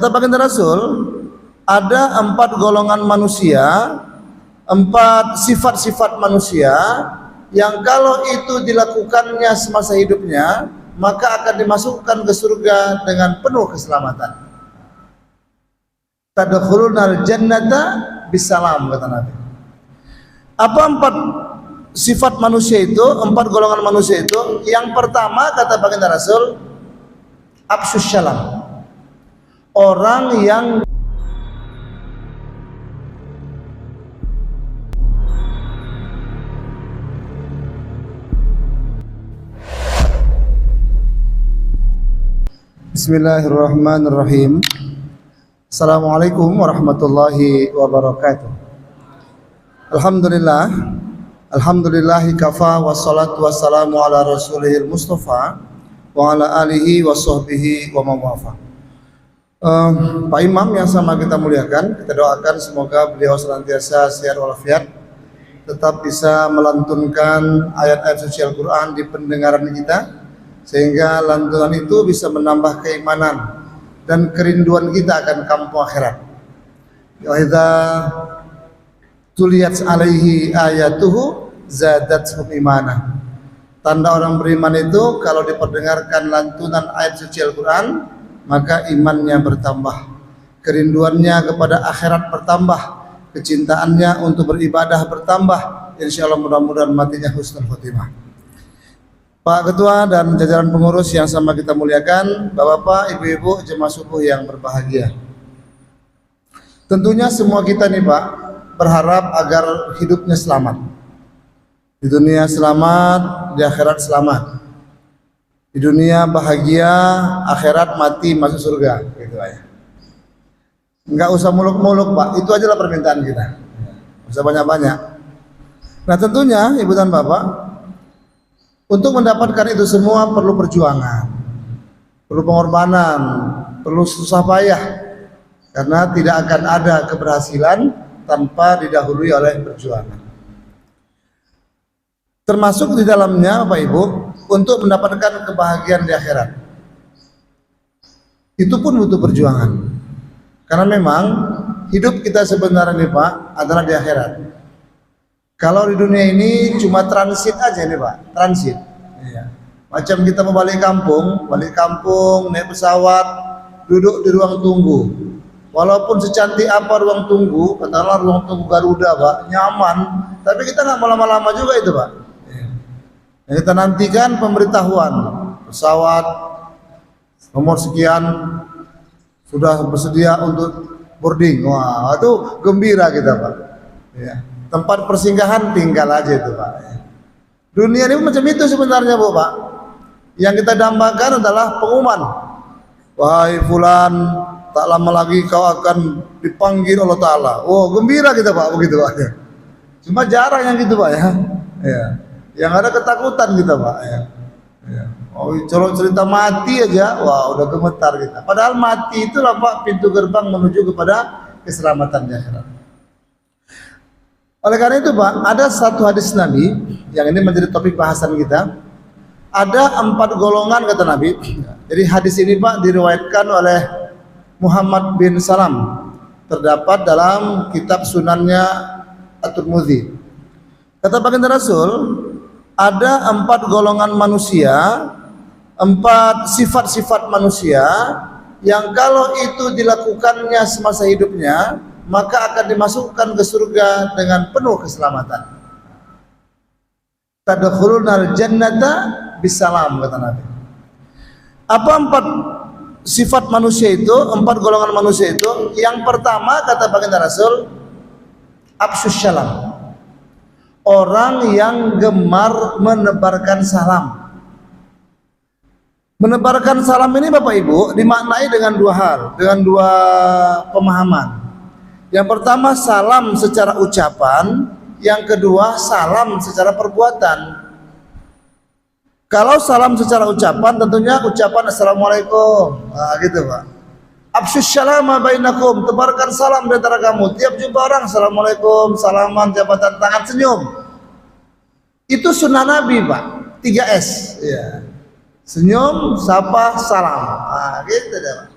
Kata baginda Rasul, ada 4 golongan manusia, 4 sifat-sifat manusia yang kalau itu dilakukannya semasa hidupnya, maka akan dimasukkan ke surga dengan penuh keselamatan. Tadkhulunal jannata bisalam, kata Nabi. Apa 4 sifat manusia itu, 4 golongan manusia itu? Yang pertama, kata baginda Rasul, afsyus salam. Orang yang Bismillahirrahmanirrahim. Assalamualaikum warahmatullahi wabarakatuh. Alhamdulillahi kafa wassalatu wassalamu ala rasulihil mustafa wa ala alihi wa sahbihi wa mawafa. Pak Imam yang sama kita muliakan, kita doakan semoga beliau senantiasa sehat walafiat, tetap bisa melantunkan ayat-ayat suci Al-Quran di pendengaran kita, sehingga lantunan itu bisa menambah keimanan dan kerinduan kita akan kampung akhirat. Wa idza tuliyat alaihi ayatuhu zadatuhum imana. Tanda orang beriman itu kalau diperdengarkan lantunan ayat suci Al-Quran, maka imannya bertambah, kerinduannya kepada akhirat bertambah, kecintaannya untuk beribadah bertambah. Insyaallah mudah-mudahan matinya husnul khotimah. Pak Ketua dan jajaran pengurus yang sama kita muliakan, Bapak-bapak, Ibu-ibu, jemaah subuh yang berbahagia. Tentunya semua kita nih Pak berharap agar hidupnya selamat. Di dunia selamat, di akhirat selamat. Di dunia bahagia, akhirat mati masuk surga, gitu ya. Enggak usah muluk-muluk Pak, itu aja lah permintaan kita. Enggak usah banyak-banyak. Nah tentunya Ibu dan Bapak, untuk mendapatkan itu semua perlu perjuangan, perlu pengorbanan, perlu susah payah, karena tidak akan ada keberhasilan tanpa didahului oleh perjuangan. Termasuk di dalamnya Bapak Ibu, untuk mendapatkan kebahagiaan di akhirat, itu pun butuh perjuangan. Karena memang hidup kita sebenarnya nih Pak adalah di akhirat. Kalau di dunia ini cuma transit aja nih Pak, transit. Ya. Macam kita mau balik kampung naik pesawat, duduk di ruang tunggu. Walaupun secantik apa ruang tunggu, katakanlah ruang tunggu Garuda Pak, nyaman, tapi kita nggak mau lama-lama juga itu Pak. Yang kita nantikan pemberitahuan, pesawat nomor sekian sudah bersedia untuk boarding. Wah, itu gembira kita Pak. Ya. Tempat persinggahan tinggal aja itu Pak. Dunia ini macam itu sebenarnya Bu Pak. Yang kita dambakan adalah pengumuman. Wahai fulan, tak lama lagi kau akan dipanggil Allah Ta'ala. Oh gembira kita Pak, begitu Pak. Cuma jarang yang gitu Pak ya. Ya. Yang ada ketakutan kita Pak ya. Ya. Oh kalau cerita mati aja, wah udah gemetar kita. Padahal mati itulah Pak pintu gerbang menuju kepada keselamatan di akhirat. Oleh karena itu Pak, ada satu hadis Nabi yang ini menjadi topik bahasan kita. Ada 4 golongan kata Nabi. Jadi hadis ini Pak diriwayatkan oleh Muhammad bin Salam, terdapat dalam kitab sunannya At-Tirmidzi. Kata baginda Rasul, ada 4 golongan manusia, 4 sifat-sifat manusia yang kalau itu dilakukannya semasa hidupnya, maka akan dimasukkan ke surga dengan penuh keselamatan. Tadkhulunal jannata bisalam, kata Nabi. Apa 4 sifat manusia itu, 4 golongan manusia itu? Yang pertama kata baginda Rasul, afsyus salam. Orang yang gemar menebarkan salam. Menebarkan salam ini Bapak Ibu dimaknai dengan 2 hal, dengan 2 pemahaman. Yang pertama salam secara ucapan, yang kedua salam secara perbuatan. Kalau salam secara ucapan tentunya ucapan assalamualaikum, nah, gitu Pak. Afsyus salama bainakum, tebarkan salam di antara kamu. Tiap jumpa orang assalamualaikum, salaman, jabatan tangan, senyum. Itu sunnah Nabi Pak, 3S ya. Senyum, sapa, salam. Nah, gitu deh Pak.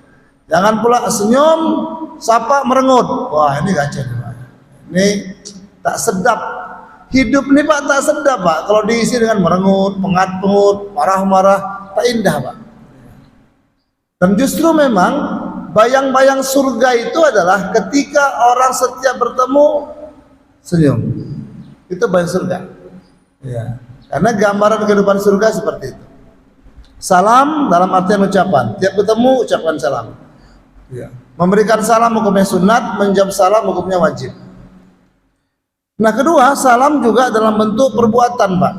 Jangan pula senyum, sapa merengut. Wah, ini kacau nih, Pak. Ini tak sedap. Hidup nih Pak tak sedap Pak. Kalau diisi dengan merengut, pengat-pengut, marah-marah, tak indah Pak. Dan justru memang bayang-bayang surga itu adalah ketika orang setiap bertemu senyum. Itu bayang surga. Ya. Karena gambaran kehidupan surga seperti itu. Salam dalam artian ucapan. Tiap ketemu ucapkan salam. Ya. Memberikan salam hukumnya sunat, menjawab salam hukumnya wajib. Nah, kedua, salam juga dalam bentuk perbuatan, Pak.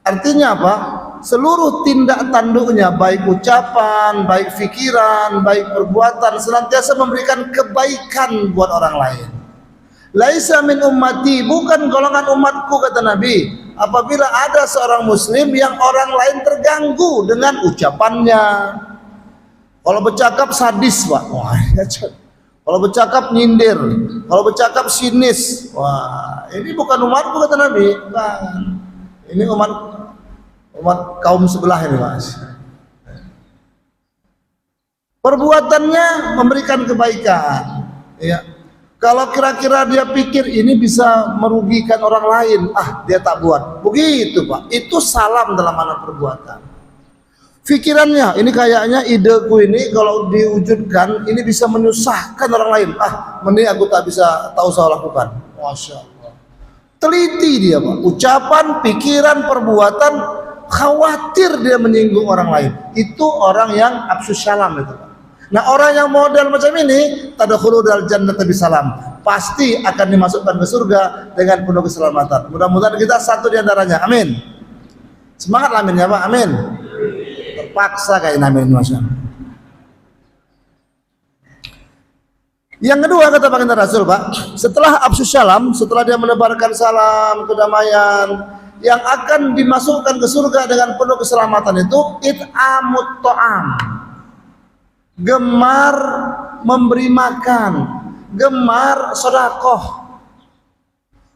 Artinya apa? Seluruh tindak tanduknya, baik ucapan, baik pikiran, baik perbuatan, senantiasa memberikan kebaikan buat orang lain. Laisa min ummati, bukan golongan umatku, kata Nabi, apabila ada seorang muslim yang orang lain terganggu dengan ucapannya. Kalau bercakap sadis, Pak. Wah, kalau bercakap nyindir, kalau bercakap sinis, wah, ini bukan umatku, kata Nabi. Bukan. Ini umat kaum sebelah ini, Mas. Perbuatannya memberikan kebaikan. Ya. Kalau kira-kira dia pikir ini bisa merugikan orang lain, dia tak buat. Begitu Pak. Itu salam dalam makna perbuatan. Pikirannya, ini kayaknya ideku ini kalau diwujudkan ini bisa menyusahkan orang lain. Mending aku tak bisa tahu saya lakukan. Masya Allah. Teliti dia Pak. Ucapan, pikiran, perbuatan, khawatir dia menyinggung orang lain. Itu orang yang absus salam itu Pak. Nah, orang yang model macam ini tadkhulu dal jannata bisalam, pasti akan dimasukkan ke surga dengan penuh keselamatan. Mudah-mudahan kita satu di antaranya. Amin. Semangat amin ya Pak. Amin. Terpaksa kayak amin Mas. Yang kedua kata baginda Rasul Pak, setelah absus salam, setelah dia menebarkan salam kedamaian, yang akan dimasukkan ke surga dengan penuh keselamatan itu it'amut ta'am. Gemar memberi makan, gemar sodakoh.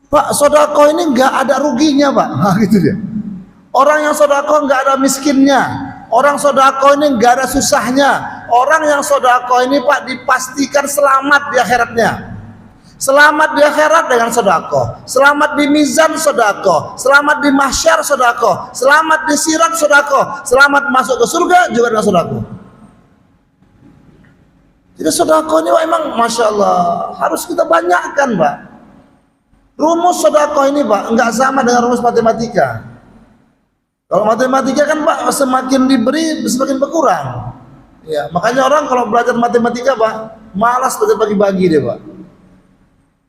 Pak, sodakoh ini nggak ada ruginya Pak. Gitu dia. Orang yang sodakoh nggak ada miskinnya. Orang sodakoh ini nggak ada susahnya. Orang yang sodakoh ini Pak dipastikan selamat di akhiratnya. Selamat di akhirat dengan sodakoh, selamat di mizan sodakoh, selamat di mahsyar sodakoh, selamat di sirat sodakoh, selamat masuk ke surga juga dengan sodakoh. Jadi sedekah ini memang Masya Allah harus kita banyakkan Pak. Rumus sedekah ini Pak enggak sama dengan rumus matematika. Kalau matematika kan Pak semakin diberi semakin berkurang. Ya, makanya orang kalau belajar matematika Pak malas belajar bagi-bagi dia Pak.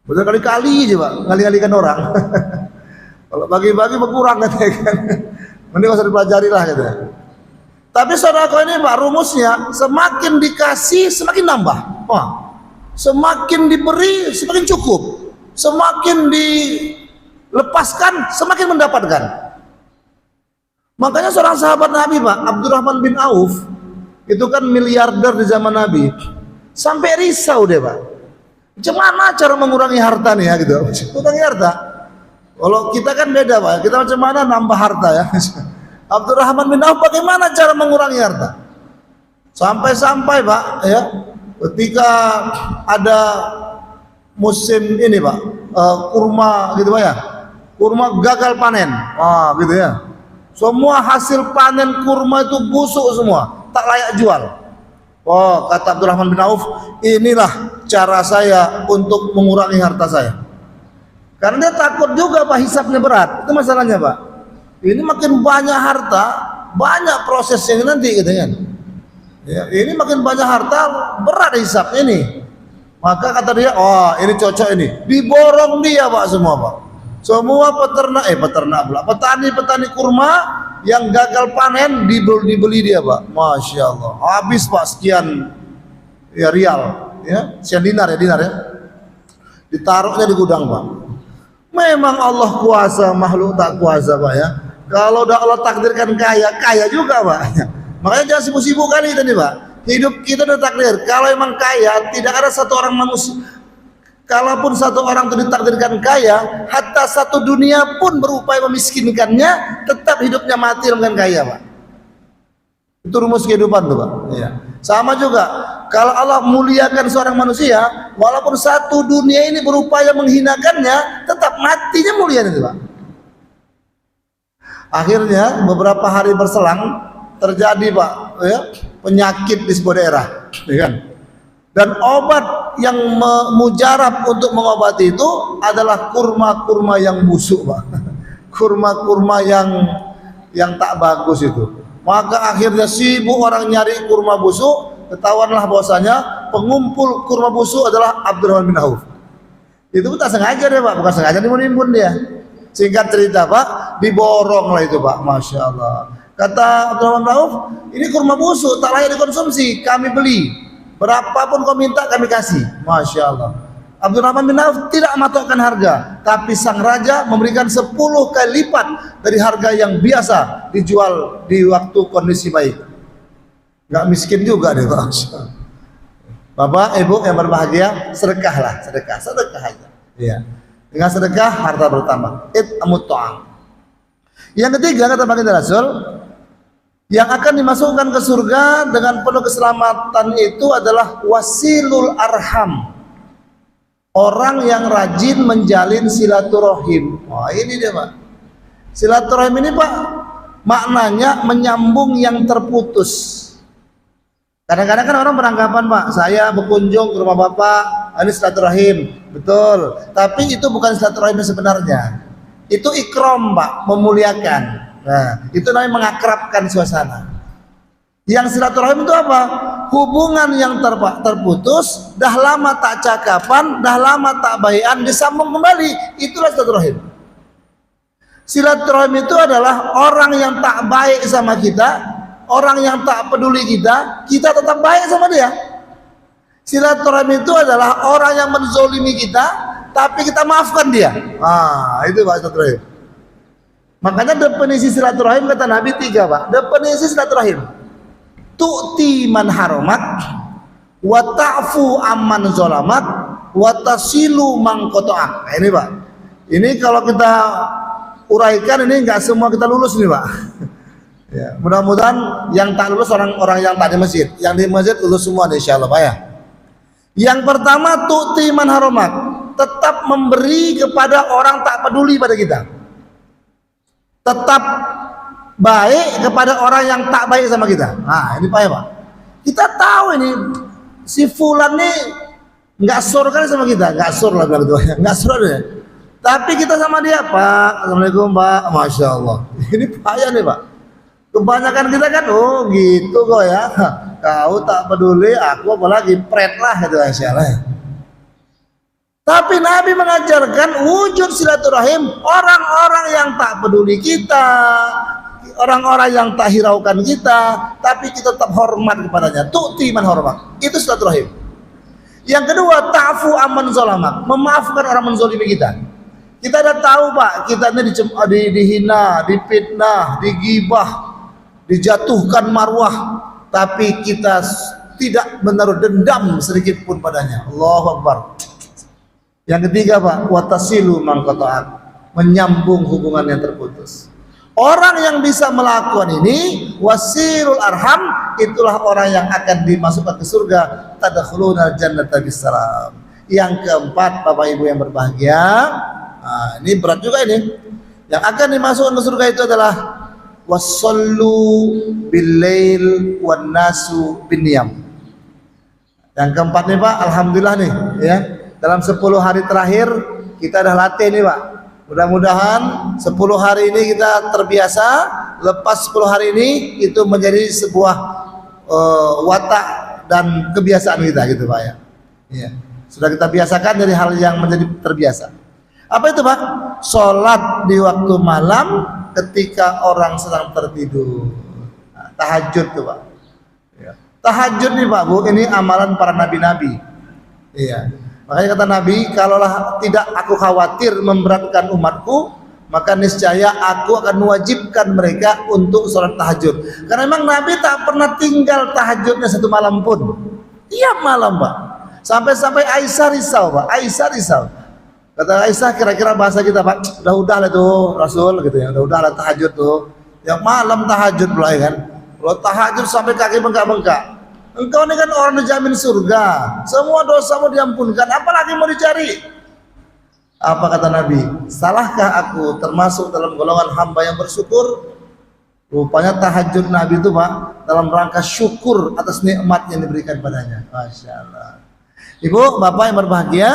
Belajar kali-kali aja Pak, ngali-ngalikan orang. Kalau bagi-bagi berkurang katanya kan. Mending nggak usah dipelajari lah katanya. Tapi sedekah ini Pak rumusnya semakin dikasih semakin nambah. Semakin diberi semakin cukup. Semakin dilepaskan semakin mendapatkan. Makanya seorang sahabat Nabi Pak, Abdurrahman bin Auf, itu kan miliarder di zaman Nabi. Sampai risau dia Pak. Macam mana cara mengurangi harta nih ya gitu. Mengurangi harta. Kalau kita kan beda Pak. Kita macam mana nambah harta ya. Abdurrahman bin Auf bagaimana cara mengurangi harta? Sampai-sampai Pak ya, ketika ada musim ini Pak, kurma gitu Pak ya, kurma gagal panen, gitu ya. Semua hasil panen kurma itu busuk semua, tak layak jual. Kata Abdurrahman bin Auf, inilah cara saya untuk mengurangi harta saya. Karena dia takut juga Pak, hisabnya berat. Itu masalahnya Pak. Ini makin banyak harta, banyak prosesnya nanti gitu kan. Ya, ini makin banyak harta, berat hisab ini. Maka kata dia, ini cocok ini. Diborong dia Pak semua Pak. Semua petani kurma yang gagal panen dibeli dia Pak. Masya Allah. Habis Pak sekian ya rial, ya, sekian dinar ya. Ditaruhnya di gudang Pak. Memang Allah kuasa, makhluk tak kuasa Pak ya. Kalau udah Allah takdirkan kaya juga Pak. Makanya jangan sibuk-sibuk kali kita nih Pak. Hidup kita udah takdir. Kalau emang kaya, tidak ada satu orang manusia. Kalaupun satu orang itu ditakdirkan kaya, hatta satu dunia pun berupaya memiskinkannya, tetap hidupnya mati dengan kaya Pak. Itu rumus kehidupan tuh Pak. Ya. Sama juga, kalau Allah muliakan seorang manusia, walaupun satu dunia ini berupaya menghinakannya, tetap matinya mulia itu Pak. Akhirnya beberapa hari berselang terjadi Pak, ya, penyakit di sebuah daerah, ya kan? Dan obat yang mujarab untuk mengobati itu adalah kurma-kurma yang busuk Pak. Kurma-kurma yang tak bagus itu. Maka akhirnya sibuk orang nyari kurma busuk, ketahuanlah bahwasanya pengumpul kurma busuk adalah Abdurrahman bin Auf. Itu tak sengaja deh Pak, bukan sengaja nimbun-nimbun dia. Singkat cerita Pak, diborong lah itu Pak, Masya Allah. Kata Abdurrahman bin Auf, ini kurma busuk, tak layak dikonsumsi, kami beli. Berapapun kau minta kami kasih. Masya Allah. Abdurrahman bin Auf tidak mematokkan harga, tapi sang raja memberikan 10 kali lipat dari harga yang biasa dijual di waktu kondisi baik. Gak miskin juga deh Pak. Bapak, Ibu yang berbahagia, sedekahlah, sedekah aja. Iya. Dengan sedekah harta bertambah. It'amut ta'am. Yang ketiga kata baginda Rasul, yang akan dimasukkan ke surga dengan penuh keselamatan itu adalah wasilul arham. Orang yang rajin menjalin silaturahim. Wah, ini dia Pak. Silaturahim ini Pak, maknanya menyambung yang terputus. Kadang-kadang kan orang beranggapan Pak, saya berkunjung ke rumah Bapak, ini silaturahim. Betul, tapi itu bukan silaturahim sebenarnya. Itu ikram Pak, memuliakan. Nah, itu namanya mengakrabkan suasana. Yang silaturahim itu apa? Hubungan yang terputus, dah lama tak cakapan, dah lama tak baikan, disambung kembali. Itulah silaturahim. Silaturahim itu adalah orang yang tak baik sama kita, orang yang tak peduli kita, kita tetap baik sama dia. Silaturahim itu adalah orang yang menzolimi kita, tapi kita maafkan dia. Ah, itu Pak silaturahim. Makanya definisi silaturahim kata Nabi 3 Pak. Definisi silaturahim, tu'ti man haramak, wa ta'fu amman zolamak, wa tasilu man qata'ak. Nah, ini Pak. Ini kalau kita uraikan ini enggak semua kita lulus nih Pak. Ya, mudah-mudahan yang tak lulus orang-orang yang tak di masjid. Yang di masjid lulus semua insyaallah Pak ya. Yang pertama tu'ti man haramak, tetap memberi kepada orang tak peduli pada kita. Tetap baik kepada orang yang tak baik sama kita. Nah, ini Pak ya Pak. Kita tahu ini si fulan nih nggak sur kan sama kita, nggak sur lah bilang itu, nggak sur ya. Tapi kita sama dia Pak, assalamualaikum Pak, Masya Allah. Ini payah nih Pak. Kebanyakan kita kan, oh gitu kok ya. Kau tak peduli, aku apalagi pret lah gitu insyaallah. Tapi Nabi mengajarkan wujud silaturahim orang-orang yang tak peduli kita, orang-orang yang tak hiraukan kita, tapi kita tetap hormat kepadanya. Tu'ti man hormat. Itu silaturahim. Yang kedua, ta'fu amman zalamak, memaafkan orang menzalimi kita. Kita udah tahu Pak, kita ini dihina, difitnah, digibah, dijatuhkan marwah, tapi kita tidak menaruh dendam sedikit pun padanya. Allahu Akbar. Yang ketiga Pak, watasilu man qata'ak, menyambung hubungan yang terputus. Orang yang bisa melakukan ini, wasilul arham, itulah orang yang akan dimasukkan ke surga, tadkhulunal jannata bisalam. Yang keempat Bapak Ibu yang berbahagia, nah, ini berat juga ini. Yang akan dimasukkan ke surga itu adalah wasallu billail wan nasu binniyam. Yang keempat nih Pak, alhamdulillah nih ya. Dalam 10 hari terakhir kita dah latih nih Pak. Mudah-mudahan 10 hari ini kita terbiasa. Lepas 10 hari ini itu menjadi sebuah watak dan kebiasaan kita gitu Pak ya. Iya. Sudah kita biasakan jadi hal yang menjadi terbiasa. Apa itu Pak? Sholat di waktu malam ketika orang sedang tertidur. Nah, tahajud tuh Pak. Ya. Tahajud nih Pak Bu, ini amalan para nabi-nabi. Iya. Makanya kata Nabi, kalaulah tidak aku khawatir memberatkan umatku, maka niscaya aku akan mewajibkan mereka untuk sholat tahajud. Karena memang Nabi tak pernah tinggal tahajudnya satu malam pun. Tiap malam Pak. Sampai-sampai Aisyah risau Pak. Aisyah risau. Kata Aisyah, kira-kira bahasa kita Pak, udah lah tuh Rasul gitu ya, udah lah tahajud tuh. Yang malam tahajud pula ya kan. Kalau tahajud sampai kaki bengkak-bengkak. Engkau ini kan orang dijamin surga, semua dosamu diampunkan, apalagi mau dicari? Apa kata Nabi? Salahkah aku termasuk dalam golongan hamba yang bersyukur? Rupanya tahajud Nabi itu Pak dalam rangka syukur atas nikmat yang diberikan padanya. Masya Allah. Ibu, bapak yang berbahagia,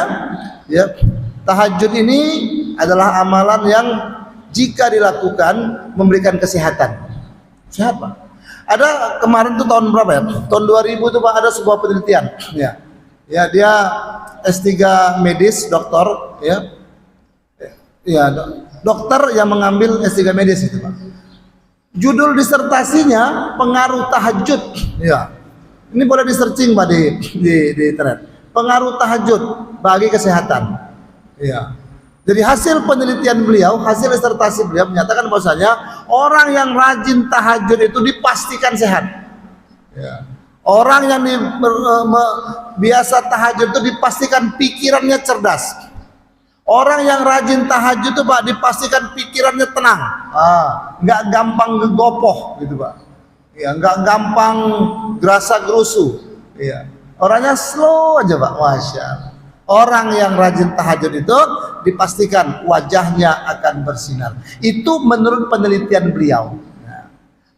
ya, tahajud ini adalah amalan yang jika dilakukan memberikan kesehatan. Sehat Pak. Ada kemarin tuh tahun berapa ya? Tahun 2000 tuh Pak ada sebuah penelitian. Ya, ya dia S3 medis, doktor, ya, ya dokter yang mengambil S3 medis itu Pak. Judul disertasinya pengaruh tahajud. Ya, ini boleh di searching Pak di internet. Pengaruh tahajud bagi kesehatan. Ya. Jadi hasil penelitian beliau, hasil disertasi beliau menyatakan bahwasanya orang yang rajin tahajud itu dipastikan sehat. Ya. Orang yang biasa tahajud itu dipastikan pikirannya cerdas. Orang yang rajin tahajud itu Pak dipastikan pikirannya tenang, nggak gampang gegopoh gitu Pak. Ya, nggak gampang gerasa gerusu. Ya. Orangnya slow aja Pak, masya Allah. Orang yang rajin tahajud itu dipastikan wajahnya akan bersinar. Itu menurut penelitian beliau. Nah,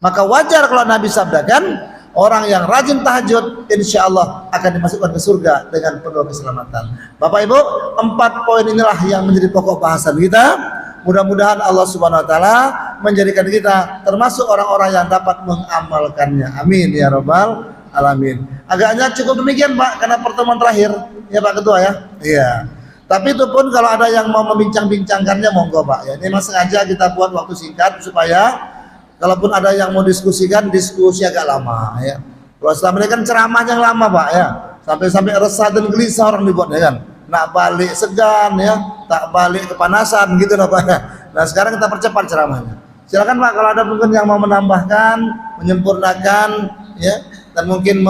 maka wajar kalau Nabi sabdakan orang yang rajin tahajud insya Allah akan dimasukkan ke surga dengan penuh keselamatan. Bapak Ibu, 4 poin inilah yang menjadi pokok bahasan kita. Mudah-mudahan Allah Subhanahu Wa Taala menjadikan kita termasuk orang-orang yang dapat mengamalkannya. Amin ya Rabbal Alamin. Agaknya cukup demikian Pak karena pertemuan terakhir ya Pak Ketua ya. Iya. Tapi itu pun kalau ada yang mau membincang-bincangkannya monggo Pak ya. Ini memang sengaja kita buat waktu singkat supaya kalaupun ada yang mau diskusikan diskusi agak lama ya. Kalau selama ini kan ceramahnya yang lama Pak ya. Sampai-sampai resah dan gelisah orang dibuat ya kan. Nak balik segan ya, tak balik kepanasan gitu loh Pak ya. Nah sekarang kita percepat ceramahnya. Silakan Pak kalau ada mungkin yang mau menambahkan, menyempurnakan ya, dan mungkin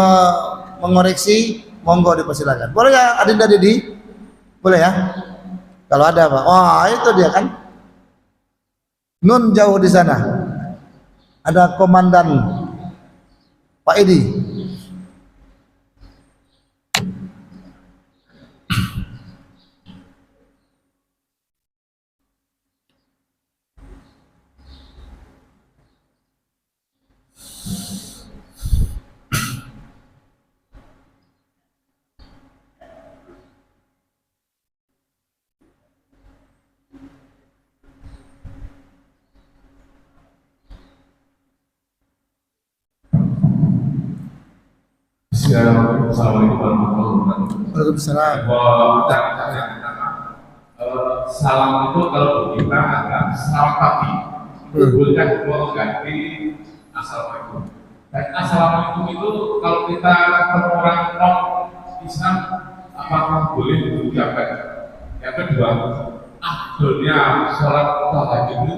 mengoreksi, monggo dipersilakan. Boleh ya Adinda Didi? Boleh ya? Kalau ada Pak. Wah itu dia kan. Nun jauh di sana. Ada komandan Pak Edi. Assalamualaikum warahmatullahi wabarakatuh. Waalaikumsalam. Salam itu kalau kita ada selamat pagi, boleh mau ganti assalamualaikum. Dan assalamualaikum itu kalau kita ketemu orang non Islam apakah boleh diucapkan? Yang kedua, akhirnya sholat tahajud itu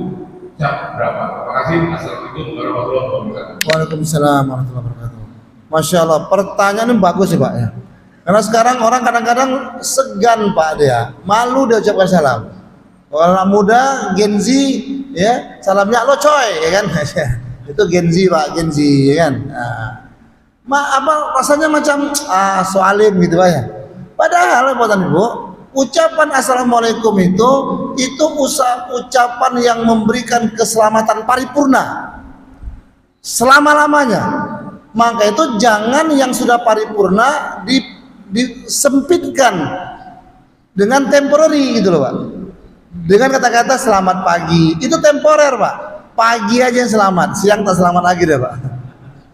jam berapa? Terima kasih. Assalamualaikum warahmatullahi wabarakatuh. Waalaikumsalam warahmatullahi wabarakatuh. Masya Allah, pertanyaan ini bagus sih Pak ya. Karena sekarang orang kadang-kadang segan Pak dia, malu dia ucapkan salam. Kalau anak muda, Gen Z, ya salamnya lo coy, ya kan? Itu Gen Z Pak, Gen Z, ya kan? Apa rasanya macam soalim gitu Pak ya. Padahal Bapak Ibu, ucapan assalamualaikum itu ucapan yang memberikan keselamatan paripurna selama-lamanya. Maka itu jangan yang sudah paripurna disempitkan dengan temporary gitu loh Pak. Dengan kata-kata selamat pagi, itu temporer Pak. Pagi aja yang selamat, siang tak selamat lagi deh Pak.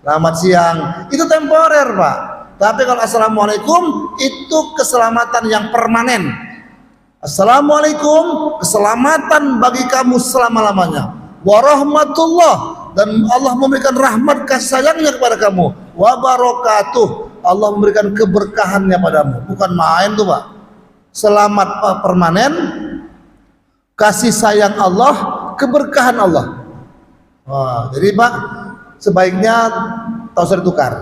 Selamat siang, itu temporer Pak. Tapi kalau assalamualaikum itu keselamatan yang permanen. Assalamualaikum, keselamatan bagi kamu selama-lamanya. Warahmatullah, dan Allah memberikan rahmat kasih sayangnya kepada kamu. Wabarakatuh, Allah memberikan keberkahannya padamu. Bukan main tuh Pak. Selamat permanen, kasih sayang Allah, keberkahan Allah. Wah, jadi Pak sebaiknya tak usah ditukar,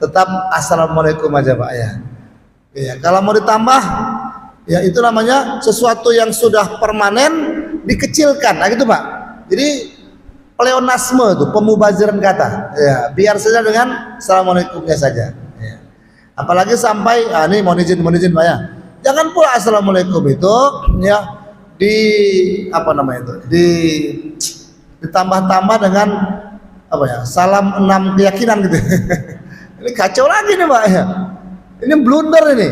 tetap assalamualaikum aja Pak ya. Ya kalau mau ditambah ya itu namanya sesuatu yang sudah permanen dikecilkan, nah gitu Pak. Jadi pleonasme itu pemubaziran kata ya, biar saja dengan assalamualaikumnya saja ya. Apalagi sampai ini mohon izin Pak ya. Jangan pula assalamualaikum itu ya apa namanya itu? Ditambah-tambah dengan apa ya? Salam 6 keyakinan gitu. Ini kacau lagi nih Pak ya. Ini blunder ini.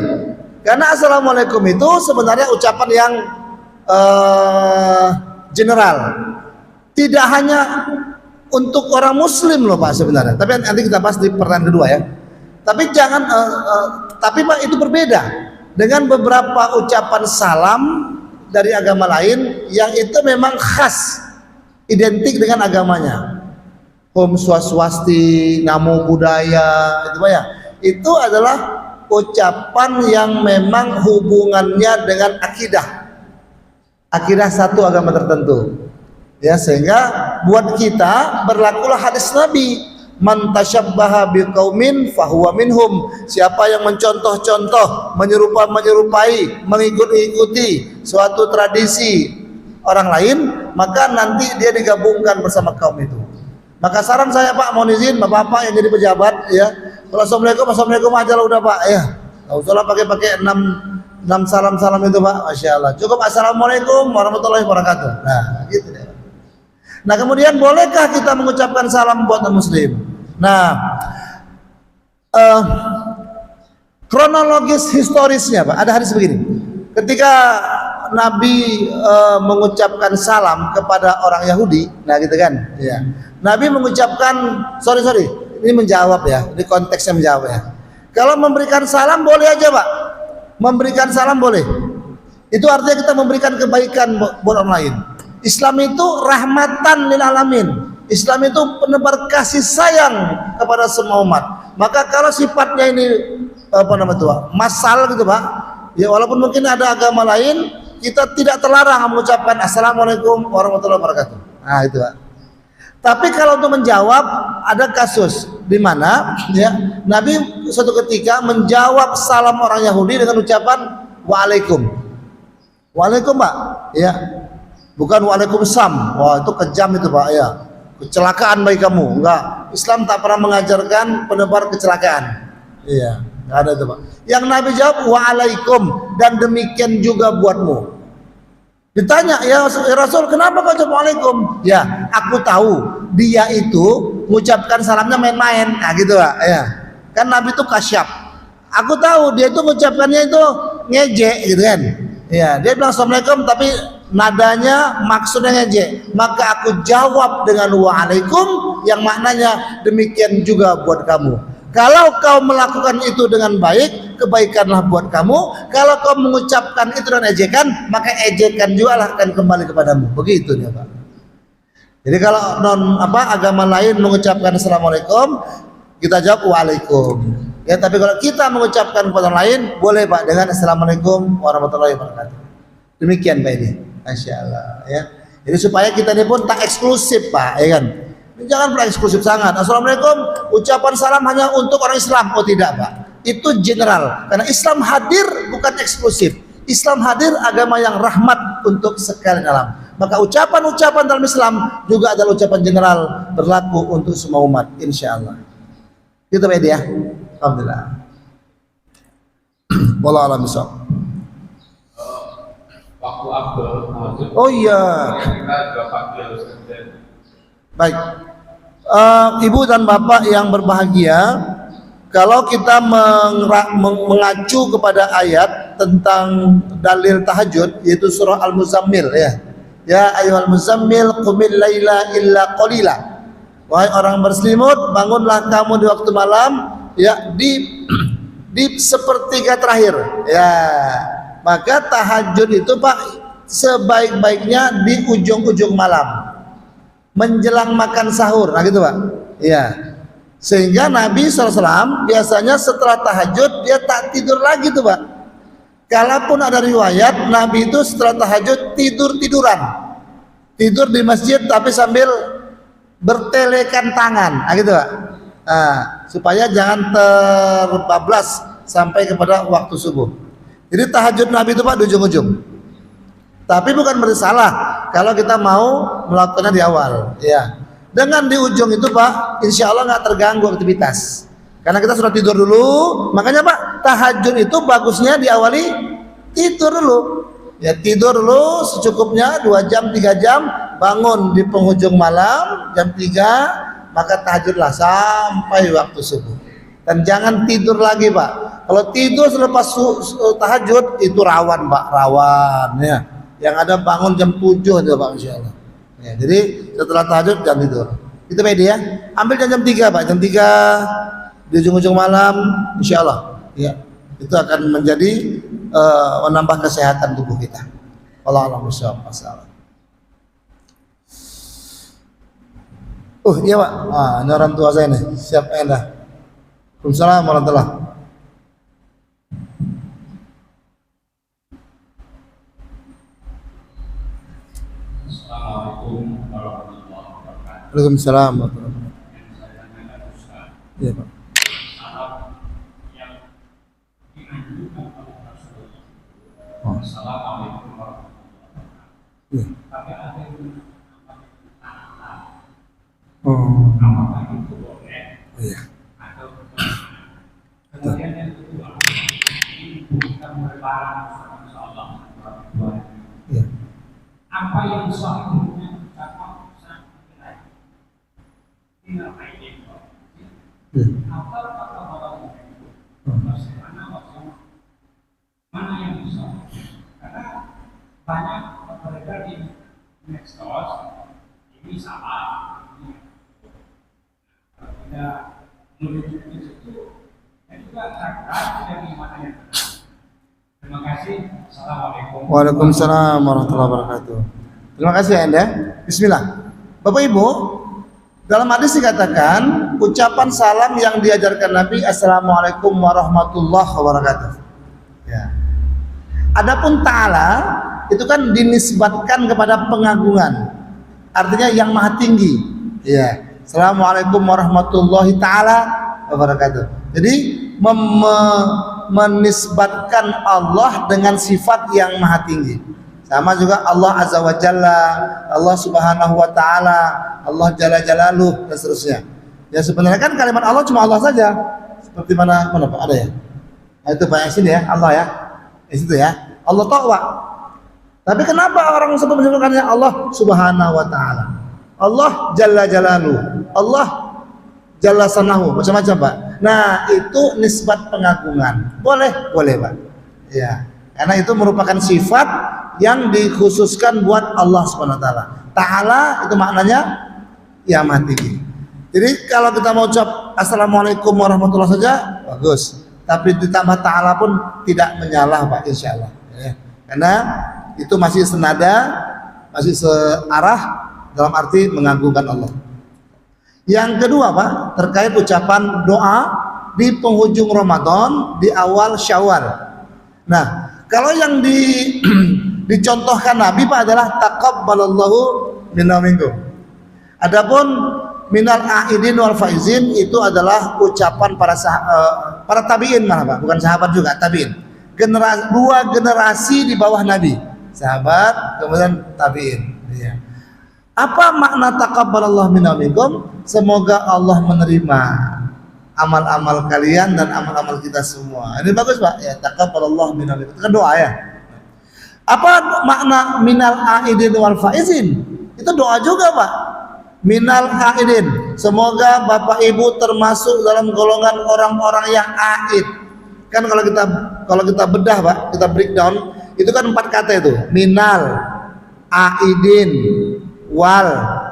Karena assalamualaikum itu sebenarnya ucapan yang general. Tidak hanya untuk orang muslim loh Pak sebenarnya. Tapi nanti kita bahas di pertanyaan kedua ya. Tapi jangan tapi Pak itu berbeda dengan beberapa ucapan salam dari agama lain yang itu memang khas identik dengan agamanya. Om Swastiastu, Namo Buddhaya, itu Pak ya. Itu adalah ucapan yang memang hubungannya dengan akidah satu agama tertentu. Ya, sehingga buat kita berlakulah hadis Nabi, man tasyabbaha biqaumin fahuwa minhum. Siapa yang mencontoh-contoh, menyerupai, mengikuti suatu tradisi orang lain, maka nanti dia digabungkan bersama kaum itu. Maka saran saya Pak, mohon izin Bapak-bapak yang jadi pejabat ya, kalau assalamualaikum aja lah udah Pak ya. Enggak usah pakai 6 salam itu Pak, Masya Allah. Cukup assalamualaikum warahmatullahi wabarakatuh. Nah, gitu deh. Nah, kemudian bolehkah kita mengucapkan salam buat non-muslim? Nah, kronologis historisnya Pak, ada hadis begini. Ketika Nabi mengucapkan salam kepada orang Yahudi, nah gitu kan? Ya. Nabi mengucapkan, sorry, ini menjawab ya, ini konteksnya menjawab ya. Kalau memberikan salam boleh aja Pak, memberikan salam boleh. Itu artinya kita memberikan kebaikan buat orang lain. Islam itu rahmatan lil alamin. Islam itu penebar kasih sayang kepada semua umat. Maka kalau sifatnya ini apa namanya itu Pak, masal gitu Pak, ya walaupun mungkin ada agama lain, kita tidak terlarang mengucapkan assalamualaikum warahmatullahi wabarakatuh. Nah itu Pak. Tapi kalau untuk menjawab, ada kasus di mana ya Nabi suatu ketika menjawab salam orang Yahudi dengan ucapan waalaikum. Waalaikum Pak, ya. Bukan waalaikumsalam. Wah, itu kejam itu Pak ya. Kecelakaan bagi kamu. Enggak. Islam tak pernah mengajarkan penebar kecelakaan. Iya, enggak ada itu Pak. Yang Nabi jawab waalaikum, dan demikian juga buatmu. Ditanya, ya Rasul, kenapa kau jawab waalaikum? Ya, aku tahu dia itu mengucapkan salamnya main-main. Nah gitu Pak ya. Kan Nabi itu kasyaf. Aku tahu dia itu mengucapkannya itu ngejek gitu kan. Ya, dia bilang assalamualaikum tapi nadanya maksudnya ngejek. Maka aku jawab dengan waalaikum yang maknanya demikian juga buat kamu. Kalau kau melakukan itu dengan baik, kebaikanlah buat kamu. Kalau kau mengucapkan itu dengan ejekan, maka ejekan juga akan kembali kepadamu. Begitu dia Pak. Jadi kalau agama lain mengucapkan assalamualaikum, kita jawab waalaikum. Ya, tapi kalau kita mengucapkan kepada orang lain, boleh Pak dengan assalamualaikum warahmatullahi wabarakatuh. Demikian Pak ini. Masya Allah ya. Jadi supaya kita ini pun tak eksklusif Pak, ya kan? Jangan pula eksklusif sangat. Assalamualaikum, ucapan salam hanya untuk orang Islam. Oh tidak Pak, itu general. Karena Islam hadir bukan eksklusif. Islam hadir agama yang rahmat untuk sekalian alam. Maka ucapan-ucapan dalam Islam juga adalah ucapan general, berlaku untuk semua umat, insya Allah. Itu Pak ya. Alhamdulillah. Wallahu a'lam bishawab. Waktu Abdul. Oh iya. Kita juga panggil Ustaz. Baik. Ibu dan bapak yang berbahagia, kalau kita mengacu kepada ayat tentang dalil tahajud, yaitu surah Al-Muzammil ya. Ya ayyuhal muzammil qumil laila illa qalila. Wahai orang berselimut, bangunlah kamu di waktu malam ya di sepertiga terakhir. Ya. Maka tahajud itu Pak sebaik-baiknya di ujung-ujung malam, menjelang makan sahur. Nah gitu Pak. Iya. Sehingga Nabi SAW biasanya setelah tahajud dia tak tidur lagi tuh Pak. Kalaupun ada riwayat Nabi itu setelah tahajud tidur-tiduran, tidur di masjid tapi sambil bertelekan tangan. Nah gitu Pak. Nah, supaya jangan terbablas sampai kepada waktu subuh. Jadi tahajud Nabi itu Pak di ujung-ujung. Tapi bukan berarti salah kalau kita mau melakukannya di awal. Ya. Dengan di ujung itu Pak, insya Allah nggak terganggu aktivitas. Karena kita sudah tidur dulu, makanya Pak, tahajud itu bagusnya diawali tidur dulu. Ya tidur dulu secukupnya 2 jam 3 jam, bangun di penghujung malam jam 3, maka tahajudlah sampai waktu subuh. Dan jangan tidur lagi Pak. Kalau tidur selepas tahajud itu rawan Pak, rawan ya. Yang ada bangun jam 7 aja Pak insyaallah. Ya, jadi setelah tahajud jangan tidur. Itu pede ya. Ambil jam 3 Pak, jam 3 di ujung-ujung malam insyaallah ya. Itu akan menjadi menambah kesehatan tubuh kita. Allah a'lam bishawab. Iya Pak. Ini orang tua saya nih. Siap dah. Waalaikumsalam warahmatullahi. Assalamualaikum warahmatullahi wabarakatuh. Waalaikumsalam warahmatullahi wabarakatuh. Iya Pak. Assalamualaikum warahmatullahi wabarakatuh. Iya. Tapi ada yang Oh. apakah itu boleh Iya. atau kemudian yang kedua ini kita berbarang insyaallah Iya. apa yang seharusnya ucapan saat kita tinggal ini Iya. apa kata-kata itu mana yang bisa karena banyak beredar di medsos ini salah tidak menuju ke situ dan juga ragu dari mana yang benar. Terima kasih. Assalamualaikum. Waalaikumsalam warahmatullahi wabarakatuh. Terima kasih Anda. Bismillah. Bapak Ibu, dalam hadis dikatakan ucapan salam yang diajarkan Nabi Assalamualaikum warahmatullahi wabarakatuh. Ya. Adapun ta'ala itu kan dinisbatkan kepada pengagungan. Artinya yang maha tinggi. Ya. Assalamualaikum warahmatullahi taala wabarakatuh. Jadi menisbatkan Allah dengan sifat yang maha tinggi. Sama juga Allah Azza wa Jalla, Allah Subhanahu wa taala, Allah Jalla Jalaluh dan seterusnya. Ya sebenarnya kan kalimat Allah cuma Allah saja. Seperti mana Pak ada ya? Nah, itu Pak yang sini ya, Allah ya. Di situ ya. Allah tahu Pak. Tapi kenapa orang sebut menyebutkannya Allah Subhanahu wa taala? Allah Jalla Jalaluh, Allah Jalla Sanahu, macam-macam Pak. Nah itu nisbat pengagungan. Boleh Pak. Ya, karena itu merupakan sifat yang dikhususkan buat Allah Subhanahu Wa Taala. Taala itu maknanya ya mati. Jadi kalau kita mau ucap Assalamualaikum warahmatullahi saja bagus. Tapi ditambah Taala pun tidak menyalah Pak, insya Allah. Ya. Karena itu masih senada, masih searah. Dalam arti mengagungkan Allah. Yang kedua Pak, terkait ucapan doa di penghujung Ramadan, di awal Syawal. Nah, kalau yang dicontohkan Nabi Pak adalah taqabbalallahu minna minkum. Adapun minal aidin wal faizin itu adalah ucapan para tabi'in malah Pak, bukan sahabat juga, tabi'in. Dua generasi di bawah Nabi, sahabat kemudian tabi'in. Ya. Apa makna taqabbalallahu minna minkum? Semoga Allah menerima amal-amal kalian dan amal-amal kita semua. Ini bagus Pak ya, taqabbalallahu minna minkum. Itu kan doa ya. Apa makna minal aidin wal faizin? Itu doa juga Pak. Minal aidin, semoga Bapak Ibu termasuk dalam golongan orang-orang yang aid. Kan kalau kita bedah Pak, kita breakdown, itu kan 4 kata itu. Minal aidin wal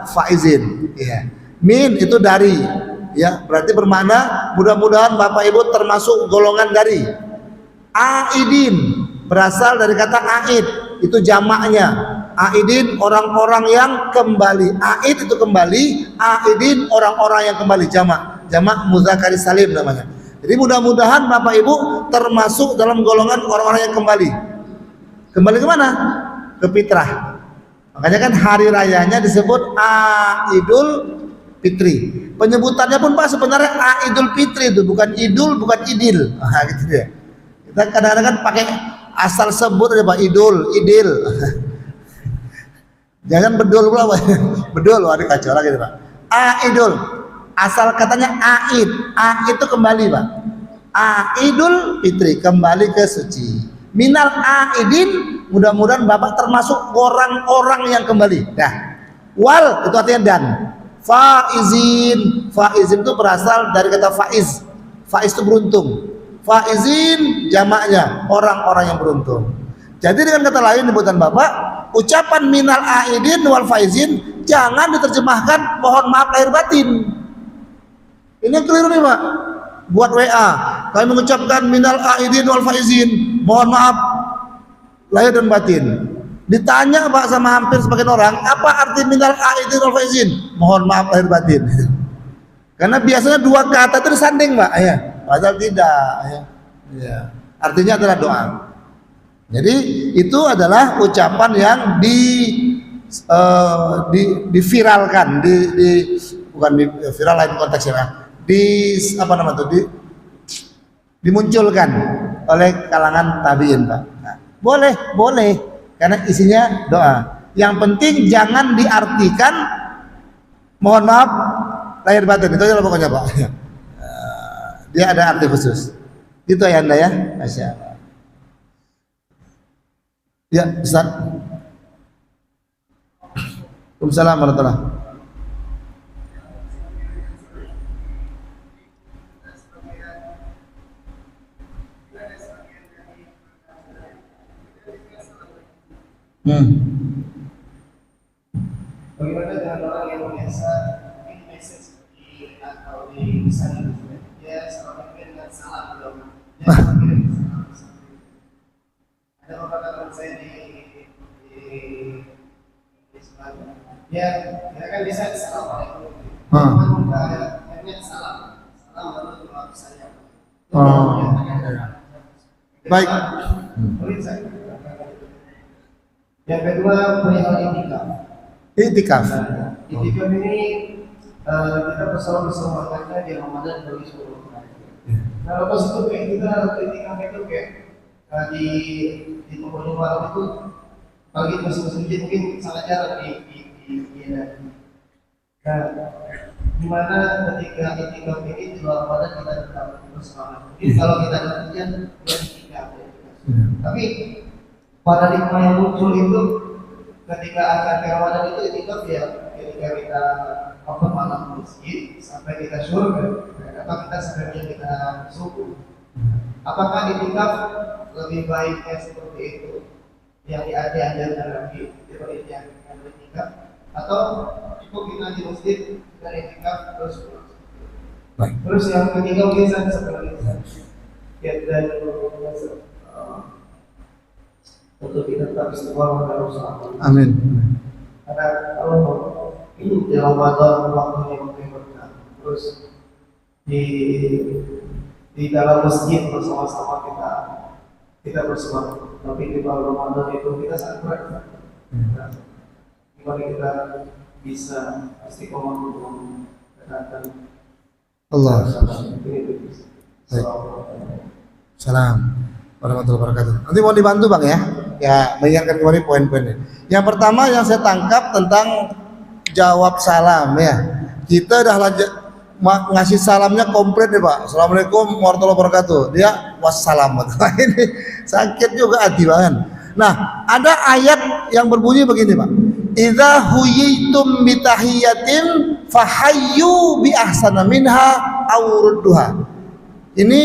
faizin ya. Min itu dari ya, berarti bermakna mudah-mudahan Bapak Ibu termasuk golongan dari. Aidin berasal dari kata aid, itu jamaknya. Aidin orang-orang yang kembali. Aid itu kembali, aidin orang-orang yang kembali, jamak muzakkar salim namanya. Jadi mudah-mudahan Bapak Ibu termasuk dalam golongan orang-orang yang kembali. Kembali ke mana? Ke fitrah. Makanya kan hari rayanya disebut Idul Fitri. Penyebutannya pun Pak sebenarnya Idul Fitri itu bukan Idul, bukan Idil. Nah, gitu ya. Kita kadang-kadang kan pakai asal sebut aja Pak, Idul, Idil. Jangan bedul pula Pak. Bedul ada kacau lagi Pak. Idul. Asal katanya aid. Aid itu kembali, Pak. Aidul Fitri, kembali ke suci. Minal aidin, mudah-mudahan Bapak termasuk orang-orang yang kembali. Nah, wal itu artinya dan. Faizin, faizin itu berasal dari kata faiz. Faiz itu beruntung. Faizin jamaknya orang-orang yang beruntung. Jadi dengan kata lain sebutan Bapak, ucapan minal aidin wal faizin jangan diterjemahkan mohon maaf lahir batin. Ini yang keliru nih, Pak. Buat WA, kami mengucapkan minal aidin wal faizin, mohon maaf lahir dan batin. Ditanya Pak sama hampir sebagian orang, apa arti minal aidin wal faizin? Mohon maaf lahir batin. Karena biasanya dua kata itu disanding, Pak, ya. Padahal tidak, ya. Ya. Artinya adalah doa. Jadi itu adalah ucapan yang diviralkan, bukan di viral lain konteksnya, apa namanya itu, dimunculkan oleh kalangan tabiin, Pak. Nah, boleh, karena isinya doa. Yang penting jangan diartikan mohon maaf lahir batin, itu aja pokoknya, Pak. Dia ada arti khusus. Gitu ya Anda ya, Masya Allah. Ya, Ustaz. Waalaikumsalam warahmatullahi wabarakatuh. Bagaimana dengan orang yang biasa bikin message di atau di pesan dia selalu dengan salam belum? Ada orang saya di sebelah dia kan bisa assalamualaikum. Hanya salam lalu maaf saya. Baik. Yang kedua perihal itikaf. Itikaf. Itikaf ini kita bersama-samakannya di Ramadan bagi seluruh orang. Nah, lepas itu kayak kita itikaf itu kayak di penghujung malam itu pagi masuk masjid mungkin sangat jarang di Nah, dimana ketika itikaf ini di luar Ramadan kita tetap bersama. Mungkin kalau kita ada ujian kita itikaf. Tapi paradigma yang muncul itu ketika akan ke Ramadan itu itikaf ya ketika kita malam masjid sampai kita surga atau kita sampai kita subuh. Apakah itikaf lebih baiknya seperti itu yang diajarkan Nabi dibanding yang itikaf atau cukup kita di masjid dan itikaf terus pulang? Terus yang ketiga mungkin saya seperti ya dan untuk kita tetap istiqomah dan usaha. Amin. Karena kalau ini di Ramadan waktunya mungkin berkah. Terus di dalam masjid bersama-sama kita bersama. Tapi di bulan Ramadan itu kita sangat berat. Gimana kita bisa istiqomah dengan ketaatan Allah. Baik. Salam warahmatullahi wabarakatuh. Nanti mau dibantu Bang ya. Ya, mengingatkan kembali poin-poinnya. Yang pertama yang saya tangkap tentang jawab salam ya. Kita udah ngasih salamnya komplit nih Pak. Assalamualaikum warahmatullahi wabarakatuh. Dia wassalam. Ini sakit juga hati banget. Nah, ada ayat yang berbunyi begini Pak. Idza huyitum bitahiyatin fahayyu bi ahsana minha aw rudduha. Ini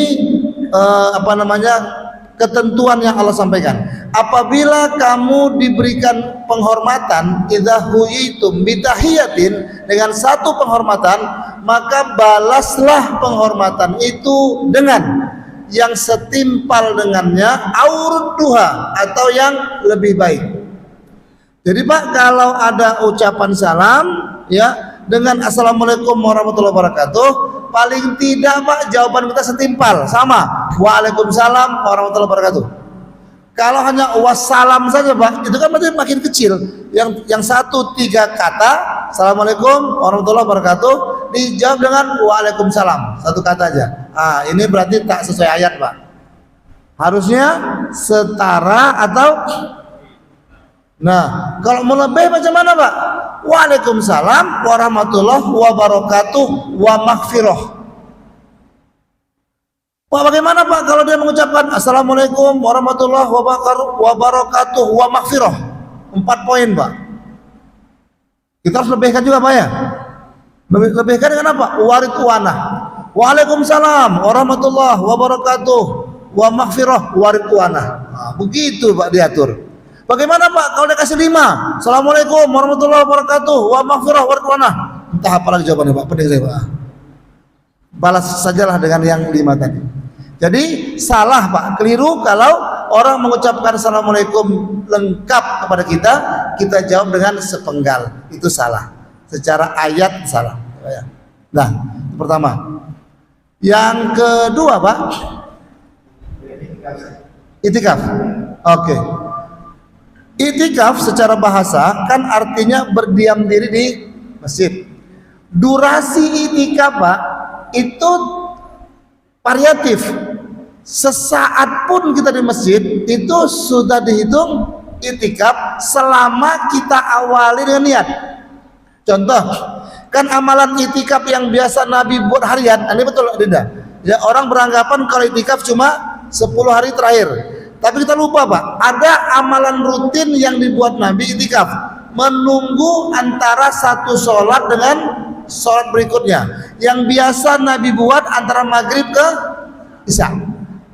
ketentuan yang Allah sampaikan. Apabila kamu diberikan penghormatan, idza huyitum bitahiyatin, dengan satu penghormatan, maka balaslah penghormatan itu dengan yang setimpal dengannya, aurudduha, atau yang lebih baik. Jadi Pak, kalau ada ucapan salam ya dengan assalamualaikum warahmatullahi wabarakatuh, paling tidak Pak jawaban kita setimpal sama, waalaikumsalam warahmatullahi wabarakatuh. Kalau hanya wassalam saja Pak, itu kan berarti makin kecil. Yang satu 3 kata, assalamualaikum warahmatullahi wabarakatuh, dijawab dengan waalaikumsalam, 1 kata aja. Ini berarti tak sesuai ayat Pak. Harusnya setara atau Nah, kalau melebih macam mana, Pak? Waalaikumsalam warahmatullahi wabarakatuh wa maghfirah. Pak, bagaimana Pak kalau dia mengucapkan Assalamualaikum warahmatullahi wabarakatuh wa maghfirah? 4 poin, Pak. Kita harus lebihkan juga, Pak ya. Lebihkan dengan apa? Waridwanah. Waalaikumsalam warahmatullahi wabarakatuh wa maghfirah waridwanah. Nah, begitu Pak diatur. Bagaimana Pak kalau dia kasih 5? Assalamualaikum warahmatullahi wabarakatuh wa maghfirah waridwanah. Entah apa lagi jawabannya Pak, pendek saya Pak. Balas sajalah dengan yang 5 tadi. Jadi salah Pak, keliru kalau orang mengucapkan Assalamualaikum lengkap kepada kita jawab dengan sepenggal. Itu salah. Secara ayat salah. Nah, itu pertama. Yang kedua Pak, itikaf. Oke. Itikaf secara bahasa kan artinya berdiam diri di masjid. Durasi itikaf Pak itu variatif. Sesaat pun kita di masjid itu sudah dihitung itikaf selama kita awali dengan niat. Contoh, kan amalan itikaf yang biasa Nabi buat harian, ini betul tidak? Ya, orang beranggapan kalau itikaf cuma 10 hari terakhir. Tapi kita lupa Pak, ada amalan rutin yang dibuat Nabi itikaf, menunggu antara satu sholat dengan sholat berikutnya. Yang biasa Nabi buat antara maghrib ke isya.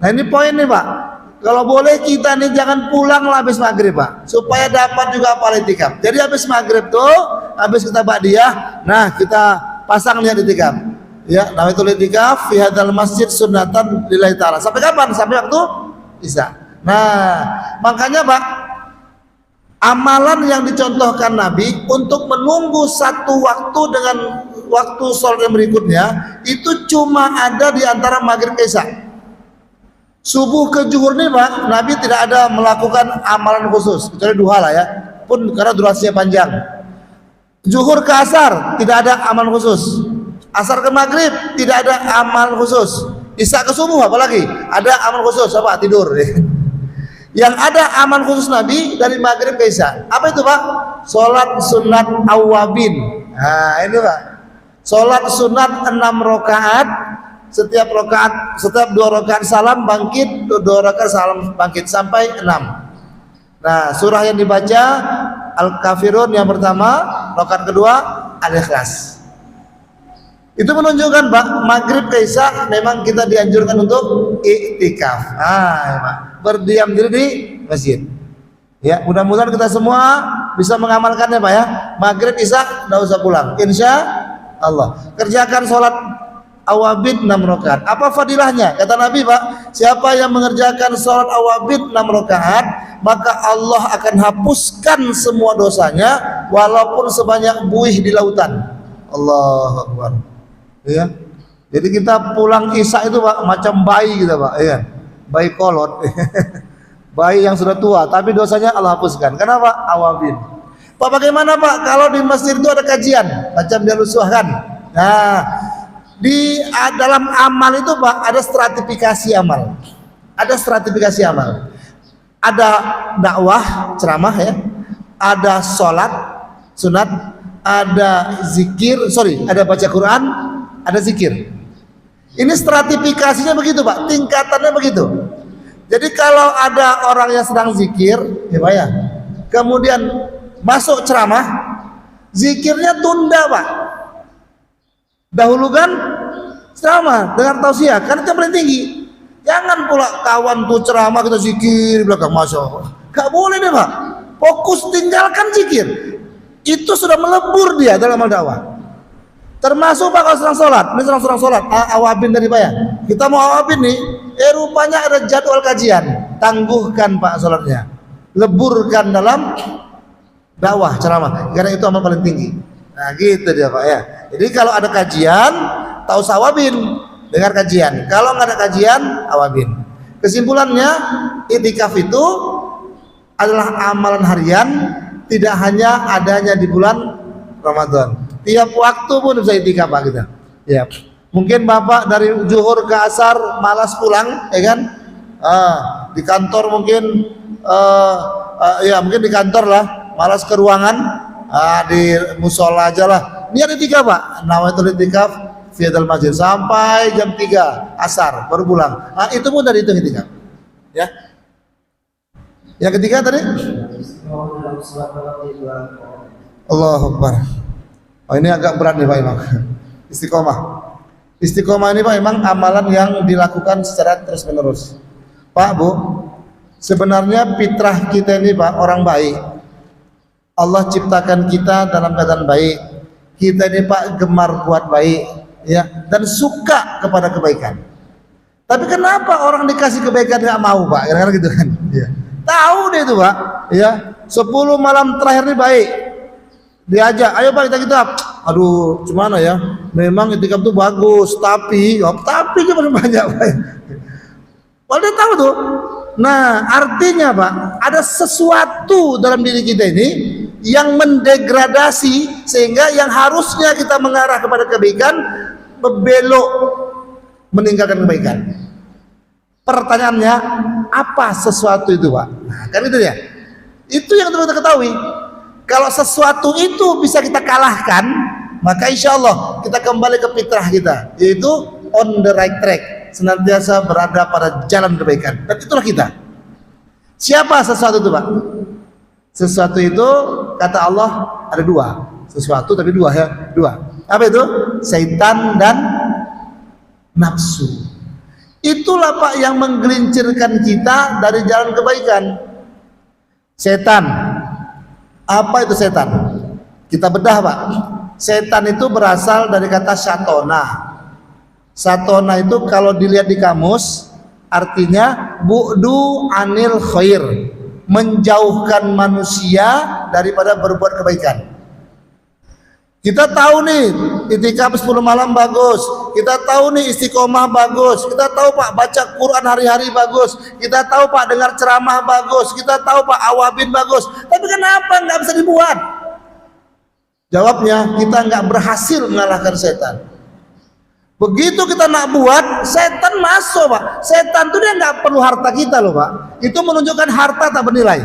Nah ini poin nih Pak, kalau boleh kita nih jangan pulang lah habis maghrib Pak, supaya dapat juga pahala itikaf. Jadi habis maghrib tuh, habis kita ba'diyah, nah kita pasang niat itikaf. Ya, nawaitul itikaf fi hadzal masjid sunnatan lillahi ta'ala. Sampai kapan? Sampai waktu isya. Nah, makanya Pak, amalan yang dicontohkan Nabi untuk menunggu satu waktu dengan waktu sholat yang berikutnya itu cuma ada di antara maghrib ke isya. Subuh ke zuhur nih Pak, Nabi tidak ada melakukan amalan khusus, kecuali duha lah ya, pun karena durasinya panjang. Zuhur ke asar tidak ada amalan khusus, asar ke maghrib tidak ada amalan khusus, isya ke subuh apalagi ada amalan khusus apa? Tidur. Yang ada amalan khusus Nabi dari maghrib ke isya, apa itu Pak? Sholat sunat awabin. Nah ini Pak, sholat sunat 6 rakaat. Setiap 2 rakaat salam bangkit, 2 rakaat salam bangkit sampai 6. Nah, surah yang dibaca Al-Kafirun yang pertama, rakaat kedua Al-Ikhlas. Itu menunjukkan Pak, maghrib ke isya memang kita dianjurkan untuk iktikaf. Ya, Pak, berdiam diri di masjid. Ya, mudah-mudahan kita semua bisa mengamalkannya Pak ya. Maghrib isya enggak usah pulang. Insya Allah. Kerjakan sholat awabid 6 rakaat. Apa fadilahnya? Kata Nabi Pak, siapa yang mengerjakan sholat awabid 6 rakaat, maka Allah akan hapuskan semua dosanya walaupun sebanyak buih di lautan. Allahu Akbar. Ya. Jadi kita pulang isya itu Pak macam bayi gitu Pak, ya. Bayi kolot. Bayi yang sudah tua tapi dosanya Allah hapuskan. Kenapa? Awabid. Pak, bagaimana Pak kalau di masjid itu ada kajian macam dia lusuhkan? Nah, di dalam amal itu Pak ada stratifikasi amal. Ada stratifikasi amal. Ada dakwah, ceramah ya. Ada sholat sunat, ada zikir, ada baca Quran, ada zikir. Ini stratifikasinya begitu Pak, tingkatannya begitu. Jadi kalau ada orang yang sedang zikir, ya Pak ya, kemudian masuk ceramah, zikirnya tunda Pak. Dahulukan ceramah dengan tausiah karena itu paling tinggi. Jangan pula kawan tuh ceramah kita zikir di belakang, masya Allah. Gak boleh deh Pak. Fokus tinggalkan zikir. Itu sudah melebur dia dalam amal dakwah. Termasuk Pak kalau sedang sholat. Ini sedang sholat. Awabin tadi Pak ya. Kita mau awabin nih. Rupanya ada jadwal kajian. Tangguhkan Pak sholatnya. Leburkan dalam dakwah ceramah. Karena itu amal paling tinggi. Nah gitu dia Pak ya. Jadi kalau ada kajian, tahu sawabin, dengar kajian. Kalau nggak ada kajian, awabin. Kesimpulannya, itikaf itu adalah amalan harian, tidak hanya adanya di bulan Ramadan. Tiap waktu pun bisa itikaf Pak kita. Ya. Mungkin Bapak dari zuhur ke asar malas pulang, ya kan? Di kantor mungkin ya mungkin di kantor lah, malas ke ruangan, di musola aja lah. Niat itikaf Pak, nawaitul itikaf fi hadzal masjid sampai jam 3 asar baru pulang. Nah, itu pun dari hitung itikaf. Ya. Yang ketiga tadi Allahu Akbar. Oh ini agak berat nih Pak Imam. Istiqomah. Istiqomah ini Pak Imam amalan yang dilakukan secara terus menerus. Pak Bu, sebenarnya fitrah kita ini Pak orang baik. Allah ciptakan kita dalam keadaan baik. Kita ini Pak gemar buat baik, ya, dan suka kepada kebaikan. Tapi kenapa orang dikasih kebaikan nggak mau Pak? Kira-kira gitu kan? Ya. Tahu deh itu Pak, ya. 10 malam terakhir ini baik. Diajak, ayo Pak kita. Aduh, gimana ya? Memang itikaf itu bagus, tapi cuma banyak Pak. Padahal dia tahu tuh. Nah, artinya Pak, ada sesuatu dalam diri kita ini yang mendegradasi sehingga yang harusnya kita mengarah kepada kebaikan membelok meninggalkan kebaikan. Pertanyaannya, apa sesuatu itu Pak? Nah, kan itu ya. Itu yang kita ketahui. Kalau sesuatu itu bisa kita kalahkan, maka insya Allah kita kembali ke fitrah kita, yaitu on the right track, senantiasa berada pada jalan kebaikan. Dan itulah kita. Siapa sesuatu itu Pak? Sesuatu itu kata Allah ada dua. Sesuatu tapi dua ya, dua. Apa itu? Syaitan dan nafsu. Itulah Pak yang menggelincirkan kita dari jalan kebaikan. Setan. Apa itu setan? Kita bedah Pak. Setan itu berasal dari kata syatona. Syatona itu kalau dilihat di kamus artinya bu'du anil khair, menjauhkan manusia daripada berbuat kebaikan. Kita tahu nih itikaf 10 malam bagus, kita tahu nih istiqomah bagus, kita tahu Pak baca Quran hari-hari bagus, kita tahu Pak dengar ceramah bagus, kita tahu Pak awabin bagus, tapi kenapa nggak bisa dibuat? Jawabnya, kita nggak berhasil mengalahkan setan. Begitu kita nak buat, setan masuk Pak. Setan tuh dia nggak perlu harta kita loh Pak. Itu menunjukkan harta tak bernilai.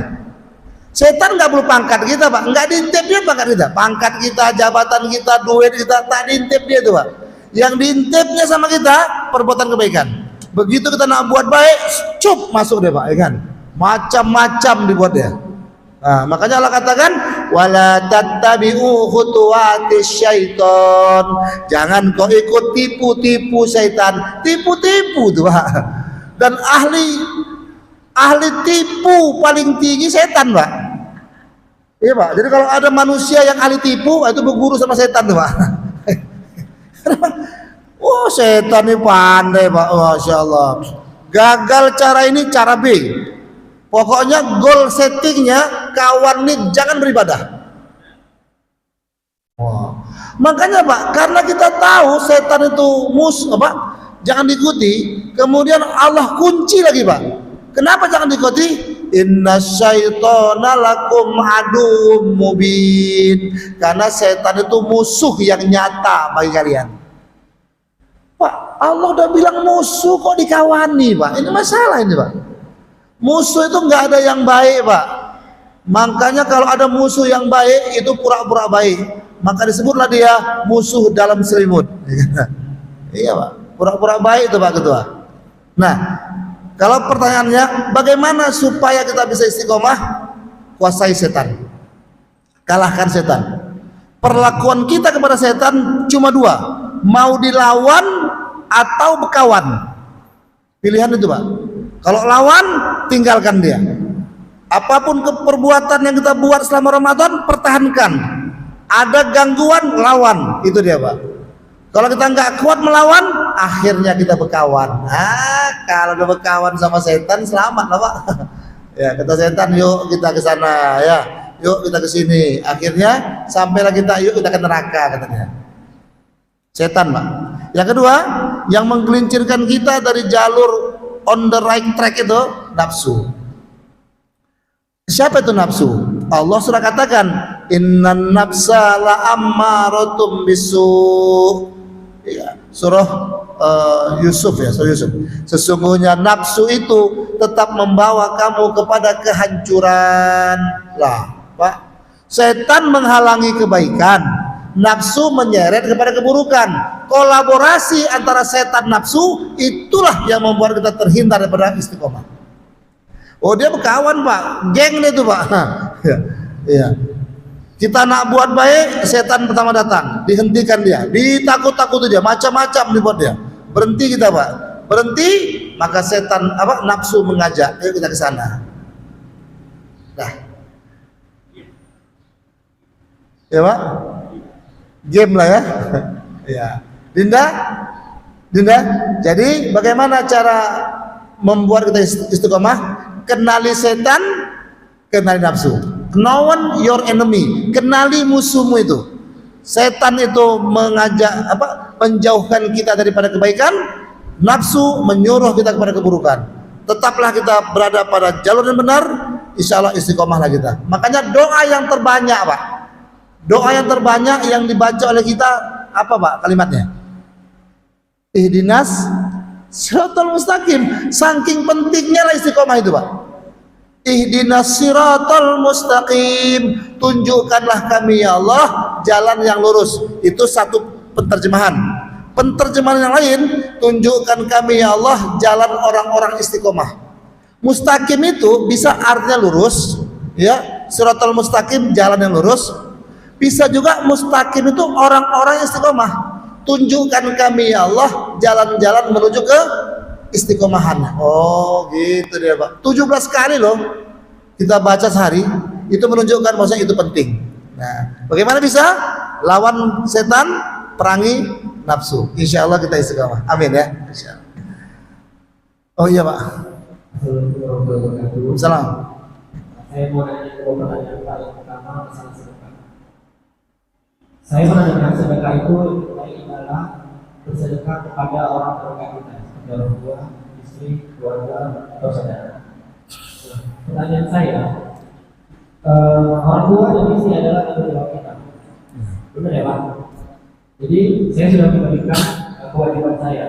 Setan nggak perlu pangkat kita Pak. Nggak diintip dia pangkat kita. Pangkat kita, jabatan kita, duit kita, tak diintip dia tuh Pak. Yang diintipnya sama kita perbuatan kebaikan. Begitu kita nak buat baik, cup masuk deh Pak, ya kan? Macam-macam dibuat dia. Nah, makanya Allah katakan wala tattabi'u khutuwatis syaiton. Jangan kau ikut tipu-tipu syaitan. Tipu-tipu tuh Pak. Dan ahli tipu paling tinggi setan Pak. Iya Pak. Jadi kalau ada manusia yang ahli tipu, itu berguru sama setan tuh Pak. Wah, setan ini pandai Pak. Masya Allah. Gagal cara ini, cara B. Pokoknya goal settingnya kawan nih jangan beribadah. Wow. Makanya Pak, karena kita tahu setan itu jangan diikuti. Kemudian Allah kunci lagi Pak. Kenapa jangan diikuti? Inna syaitana lakum aduwwum mubin. Karena setan itu musuh yang nyata bagi kalian. Pak, Allah udah bilang musuh kok dikawani Pak. Ini masalah ini Pak. Musuh itu nggak ada yang baik Pak. Makanya kalau ada musuh yang baik itu pura-pura baik, maka disebutlah dia musuh dalam selimut. Iya Pak, pura-pura baik itu Pak Ketua. Nah, kalau pertanyaannya bagaimana supaya kita bisa istiqomah? Kuasai setan, kalahkan setan. Perlakuan kita kepada setan cuma dua, mau dilawan atau berkawan. Pilihan itu Pak. Kalau lawan, tinggalkan dia. Apapun perbuatan yang kita buat selama Ramadan, pertahankan. Ada gangguan, lawan. Itu dia Pak. Kalau kita nggak kuat melawan, akhirnya kita berkawan. Kalau udah berkawan sama setan, selamat lah Pak. Ya, kata setan, yuk kita ke sana, ya. Yuk kita ke sini. Akhirnya sampailah kita, yuk kita ke neraka katanya. Setan Pak. Yang kedua, yang menggelincirkan kita dari jalur on the right track itu nafsu. Siapa itu nafsu? Allah sudah katakan innan nafsa la ammaratum bisu. Ya, surah Yusuf ya, surah Yusuf. Sesungguhnya nafsu itu tetap membawa kamu kepada kehancuran. Lah, Pak, setan menghalangi kebaikan, nafsu menyeret kepada keburukan. Kolaborasi antara setan nafsu itulah yang membuat kita terhindar daripada istiqomah. Oh, dia berkawan, Pak, geng itu, Pak. Iya. Kita nak buat baik, setan pertama datang, dihentikan dia, ditakut-takuti dia, macam-macam dibuat dia. Berhenti kita, Pak. Berhenti, maka setan nafsu mengajak, ayo kita ke sana. Nah. Ya, Pak. Game lah ya. Ya. Dinda? Jadi bagaimana cara membuat kita istiqomah? Kenali setan, kenali nafsu. Know your enemy, kenali musuhmu itu. Setan itu mengajak menjauhkan kita daripada kebaikan, nafsu menyuruh kita kepada keburukan. Tetaplah kita berada pada jalur yang benar, insya Allah istiqomahlah kita. Makanya doa yang terbanyak, Pak, doa yang terbanyak yang dibaca oleh kita apa, Pak, kalimatnya? Ihdinas siratal mustaqim. Saking pentingnya lah istiqomah itu, Pak. Ihdinas siratal mustaqim, tunjukkanlah kami ya Allah jalan yang lurus. Itu satu penerjemahan. Penerjemahan yang lain, tunjukkan kami ya Allah jalan orang-orang istiqomah. Mustaqim itu bisa artinya lurus, ya, siratal mustaqim jalan yang lurus. Bisa juga mustaqim itu orang-orang istiqomah. Tunjukkan kami ya Allah jalan-jalan menuju ke istiqomahan. Oh, gitu dia, Pak. 17 kali loh kita baca sehari, itu menunjukkan bahwasanya itu penting. Nah, bagaimana bisa lawan setan, perangi nafsu. Insya Allah kita istiqomah. Amin ya. Insya Allah. Oh iya, Pak. Salam. Saya mau nanya pertanyaan paling pertama masalah sedekah. Saya menanyakan sedekah itu adalah bersedekah kepada orang terdekat kita, seperti orang tua, istri, keluarga, atau saudara. Pertanyaan saya, orang tua dan istri adalah tanggung jawab kita, benar ya, Pak? Jadi saya sudah memberikan kewajiban saya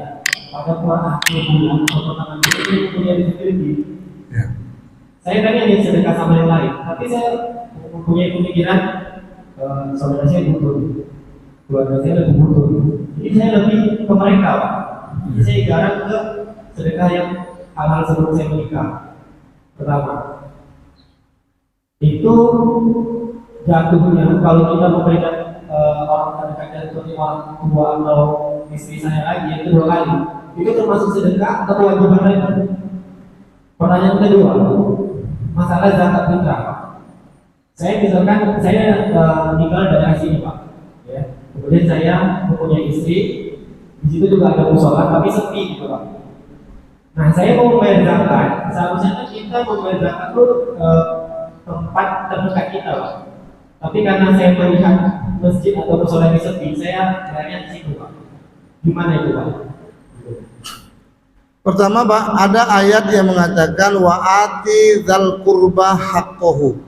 pada tuan akhir bulan atau pertengahan itu punya disability. Saya tadi ingin sedekah sama yang lain, tapi saya mempunyai pemikiran saudara saya butuh, keluarga saya lebih butuh. Jadi saya lebih ke mereka, Pak. Jadi saya ibarat ke sedekah yang hal-hal sebelum saya menikah. Pertama, itu jatuhnya kalau kita memberikan orang terdekat seperti orang tua atau istri saya lagi yang kedua kali, itu termasuk sedekah atau kewajiban lain? Pertanyaan kedua, masalah zakat fitrah. Saya misalkan saya tinggal dari sini, Pak. Ya. Kemudian saya mempunyai istri, di situ juga ada musola, tapi sepi gitu, Pak. Nah, saya mau membayar zakat, seharusnya kita membayar zakat itu tempat terdekat kita, Pak. Tapi karena saya melihat masjid atau musola yang sepi, saya bayarnya di situ, Pak. Gimana itu, Pak? Pertama, Pak, ada ayat yang mengatakan wa'ati dzal qurba haqqahu,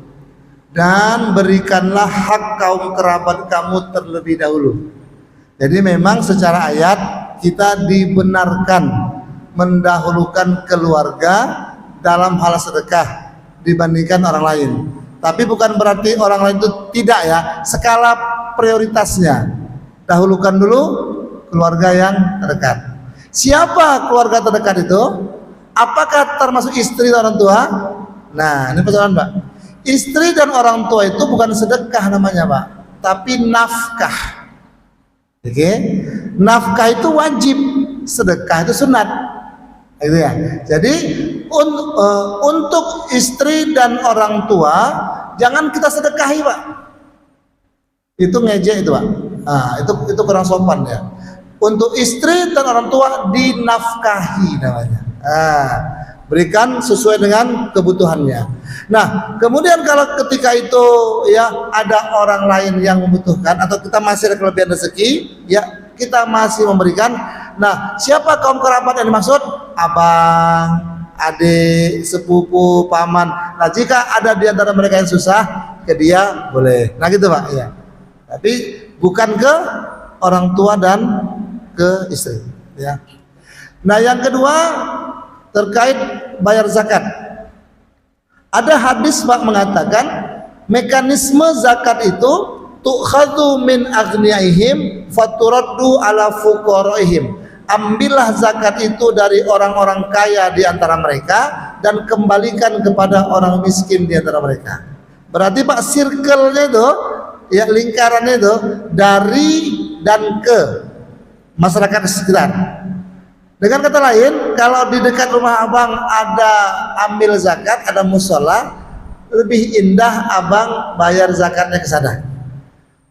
dan berikanlah hak kaum kerabat kamu terlebih dahulu. Jadi memang secara ayat kita dibenarkan mendahulukan keluarga dalam hal sedekah dibandingkan orang lain. Tapi bukan berarti orang lain itu tidak ya, skala prioritasnya. Dahulukan dulu keluarga yang terdekat. Siapa keluarga terdekat itu? Apakah termasuk istri dan orang tua? Nah, ini persoalan, Pak. Istri dan orang tua itu bukan sedekah namanya, Pak, tapi nafkah. Oke? Nafkah itu wajib, sedekah itu sunat. Gitu ya. Jadi untuk istri dan orang tua jangan kita sedekahi, Pak. Itu ngejek itu, Pak. Nah, itu kurang sopan ya. Untuk istri dan orang tua dinafkahi namanya. Berikan sesuai dengan kebutuhannya. Nah, kemudian kalau ketika itu ya ada orang lain yang membutuhkan atau kita masih ada kelebihan rezeki, ya kita masih memberikan. Nah, siapa kaum kerabat yang dimaksud? Abang, adik, sepupu, paman. Nah, jika ada di antara mereka yang susah, ke dia boleh. Nah, gitu, Pak. Ya. Tapi bukan ke orang tua dan ke istri. Ya. Nah, yang kedua terkait bayar zakat. Ada hadis Pak mengatakan mekanisme zakat itu tu'khadhu min aghniyaihim faturaddu ala fuqaraihim. Ambillah zakat itu dari orang-orang kaya di antara mereka dan kembalikan kepada orang miskin di antara mereka. Berarti Pak circle-nya itu, ya lingkarannya itu dari dan ke masyarakat sekitar. Dengan kata lain, kalau di dekat rumah abang ada ambil zakat, ada musola, lebih indah abang bayar zakatnya ke sana.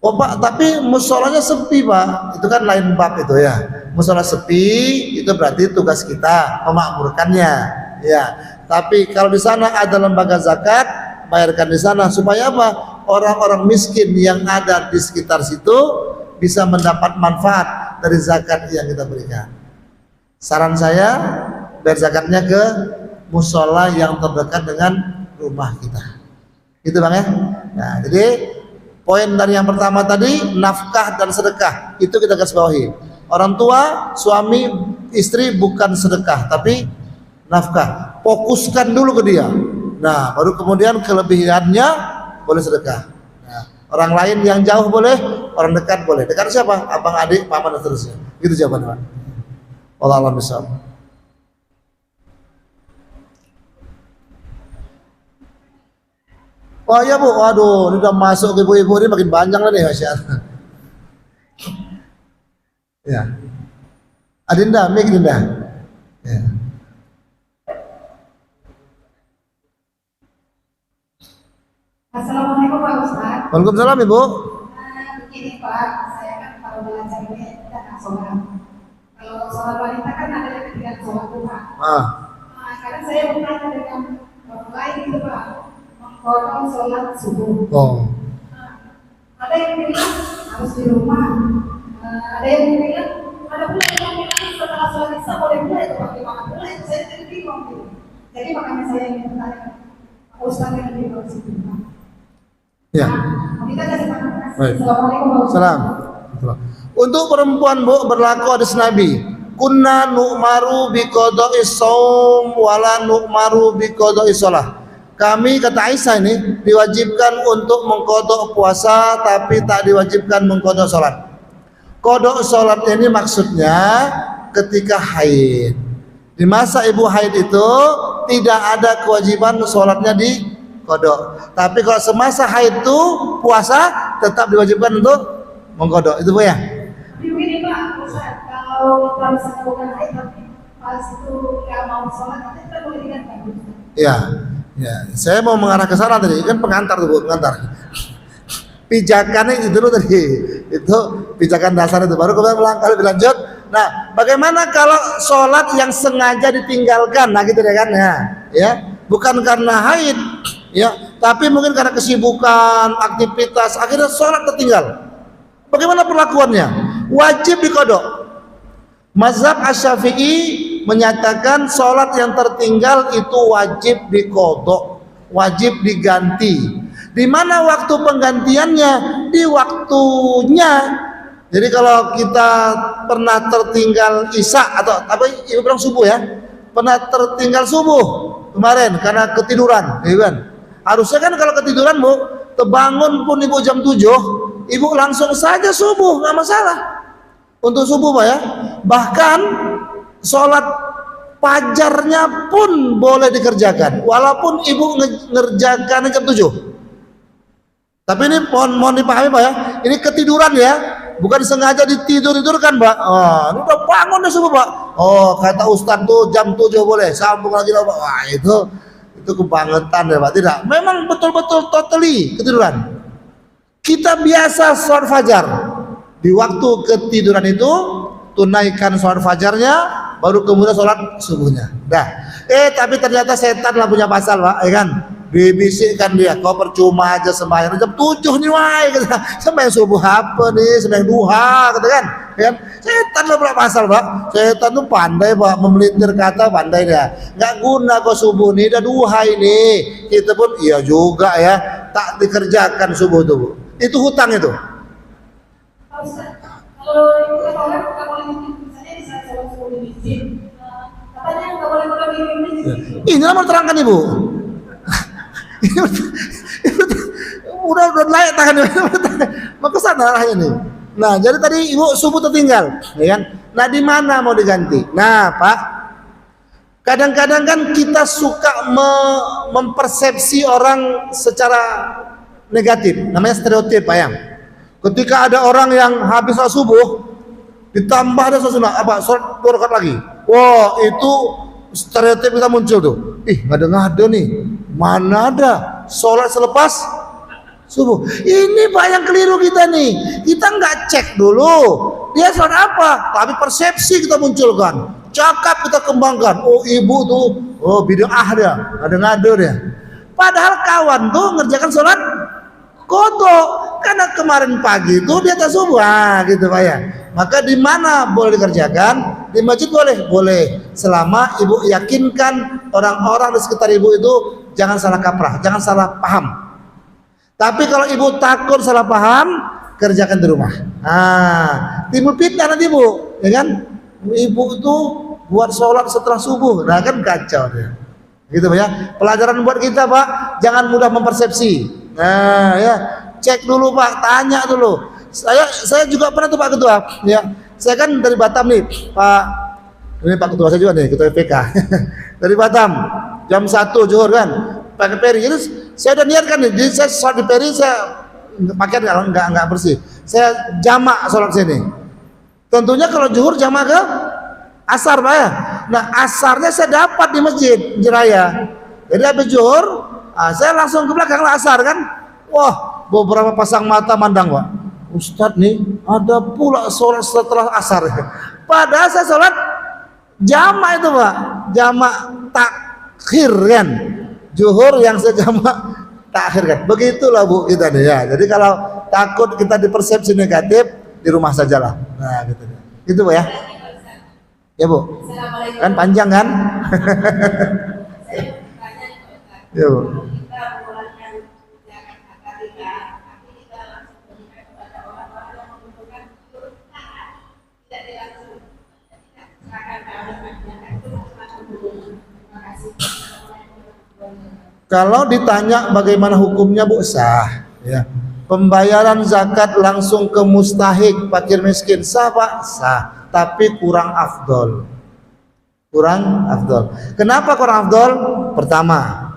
Oh Pak, tapi musolanya sepi Pak, itu kan lain bab itu ya. Musola sepi, itu berarti tugas kita memakmurkannya. Ya, tapi kalau di sana ada lembaga zakat, bayarkan di sana supaya apa? Orang-orang miskin yang ada di sekitar situ bisa mendapat manfaat dari zakat yang kita berikan. Saran saya, bayar zakatnya ke musola yang terdekat dengan rumah kita. Gitu Bang ya. Nah, jadi poin dari yang pertama tadi, nafkah dan sedekah, itu kita garis bawahi. Orang tua, suami, istri bukan sedekah, tapi nafkah. Fokuskan dulu ke dia. Nah, baru kemudian kelebihannya boleh sedekah. Nah, orang lain yang jauh boleh, orang dekat boleh. Dekat siapa? Abang, adik, paman dan seterusnya. Gitu jawabannya Pak. Allah alam bisawab. Oh iya Bu, waduh, ini udah masuk ke ibu-ibu ini makin panjang lah nih Masya Allah. Ya, Adinda, Mik Dinda. Ya. Assalamualaikum Pak Ustaz. Waalaikumsalam Ibu. Begini Pak, saya kan kalau belajar ini tidak sholat. Kalau sholat wanita kan ada yang tidak sholat duha. Kadang saya bertanya dengan orang lain gitu Pak, mengkodok sholat subuh. Oh. Ada yang bilang harus di rumah. Ada yang bilang, ada pula yang bilang setelah sholat isya boleh pula itu Pak, gimana pula itu saya jadi bingung gitu. Jadi makanya saya ingin bertanya Pak Ustaz yang di luar situ Pak. Ya. Kita kasih makan. Baik. Assalamualaikum warahmatullahi Salam. Untuk perempuan Bu berlaku hadis Nabi. Kunna nu'maru biqada'i shaum wala nu'maru biqada'i shalah. Kami kata Aisyah ini diwajibkan untuk mengkodok puasa tapi tak diwajibkan mengkodok salat. Kodok salat ini maksudnya ketika haid. Di masa ibu haid itu tidak ada kewajiban salatnya di kodok. Tapi kalau semasa haid itu puasa tetap diwajibkan untuk mengkodok. Itu Bu ya. Begini Pak, Ustaz, kalau kita misalnya bukan haid tapi pas itu nggak mau sholat, kita boleh diganti. Ya, ya. Saya mau mengarah ke sana tadi, kan pengantar tuh Bu, pengantar. Pijakannya itu dulu tadi, itu pijakan dasar itu. Baru kemudian melangkah lebih lanjut. Nah, bagaimana kalau sholat yang sengaja ditinggalkan? Nah, gitu deh kan ya, bukan karena haid, ya, tapi mungkin karena kesibukan, aktivitas, akhirnya sholat tertinggal. Bagaimana perlakuannya? Wajib dikodok. Mazhab Asy-Syafi'i menyatakan sholat yang tertinggal itu wajib dikodok, wajib diganti. Di mana waktu penggantiannya? Di waktunya. Jadi kalau kita pernah tertinggal isya atau apa ibu bilang subuh ya, pernah tertinggal subuh kemarin karena ketiduran, ya kan? Harusnya kan kalau ketiduran Bu, terbangun pun ibu jam 7, ibu langsung saja subuh, nggak masalah. Untuk subuh Pak ya. Bahkan sholat fajarnya pun boleh dikerjakan, walaupun ibu ngerjakan jam 7. Tapi ini mohon dipahami Pak ya, ini ketiduran ya, bukan sengaja ditidurkan Pak. Oh, ini udah bangun deh subuh Pak. Oh, kata Ustadz tuh jam 7 boleh, sambung lagi lah Pak. Wah, itu kebangetan ya Pak. Tidak, memang betul-betul totally ketiduran. Kita biasa sholat fajar, di waktu ketiduran itu tunaikan sholat fajarnya, baru kemudian sholat subuhnya. Dah. Tapi ternyata setan lah punya pasal Pak, ya kan? Dibisikkan dia, kau percuma aja sembahyang jam 7 nih wah, sembahyang subuh apa nih, sembahyang duha, kata kan? Ya kan? Setan lah pula pasal Pak. Setan tuh pandai Pak, memelintir kata pandai dia. Nggak guna kau subuh nih, dah duha ini. Kita pun iya juga ya, tak dikerjakan subuh tuh Bu. Itu hutang itu. Kalau kita sholat, kita boleh misalnya di saat sholat subuh Inilah mau terangkan ibu. udah naik tangannya, mau ke sana arahnya nih. Nah, jadi tadi ibu subuh tertinggal, ya kan? Nah, di mana mau diganti? Nah, Pak, kadang-kadang kan kita suka mempersepsi orang secara negatif, namanya stereotip, Pak yang. Ketika ada orang yang habis sholat subuh, ditambah ada sholat sunnah, sholat 2 rakaat lagi. Wah, itu stereotip kita muncul tuh. Ih, ngada-ngada nih. Mana ada sholat selepas subuh? Ini Pak yang keliru kita nih. Kita nggak cek dulu dia sholat apa, tapi persepsi kita munculkan, cakap kita kembangkan. Oh, ibu tuh, oh bid'ah dia, ngada-ngada dia. Padahal kawan tuh ngerjakan sholat kodok karena kemarin pagi itu dia tak subuh, gitu Pak ya. Maka di mana boleh dikerjakan? Di masjid boleh selama ibu yakinkan orang-orang di sekitar ibu itu jangan salah kaprah, jangan salah paham. Tapi kalau ibu takut salah paham, kerjakan di rumah. Timbul fitnah nanti ibu, ya kan? Ibu itu buat sholat setelah subuh, nah kan kacau dia. Gitu Pak ya. Pelajaran buat kita Pak, jangan mudah mempersepsi. Nah ya, cek dulu Pak, tanya dulu. Saya juga pernah tuh Pak Ketua, ya. Saya kan dari Batam nih, Pak. Ini Pak Ketua saya juga nih, Ketua FPK. Dari Batam, jam 1 zuhur kan, pakai peri. Jadi saya udah niatkan nih, jadi saya sholat di peri, saya pakaian nggak bersih. Saya jamak sholat sini. Tentunya kalau zuhur jamak ke asar Pak ya. Nah asarnya saya dapat di masjid Jiraya. Jadi habis zuhur, saya langsung ke belakang lah asar kan. Wah, beberapa pasang mata mandang Pak. Ustadz nih ada pula sholat setelah asar. Padahal saya sholat jamak itu Pak, jamak takhir kan. Zuhur yang saya jamak takhir kan. Begitulah Bu kita nih ya. Jadi kalau takut kita dipersepsi negatif, di rumah sajalah. Nah gitu. Itu Bu ya. Ya Bu. Kan panjang kan? Ya Bu. Kalau ditanya bagaimana hukumnya Bu, sah ya. Pembayaran zakat langsung ke mustahik fakir miskin sah Pak, sah, tapi kurang afdol. Kurang afdol. Kenapa kurang afdol? Pertama,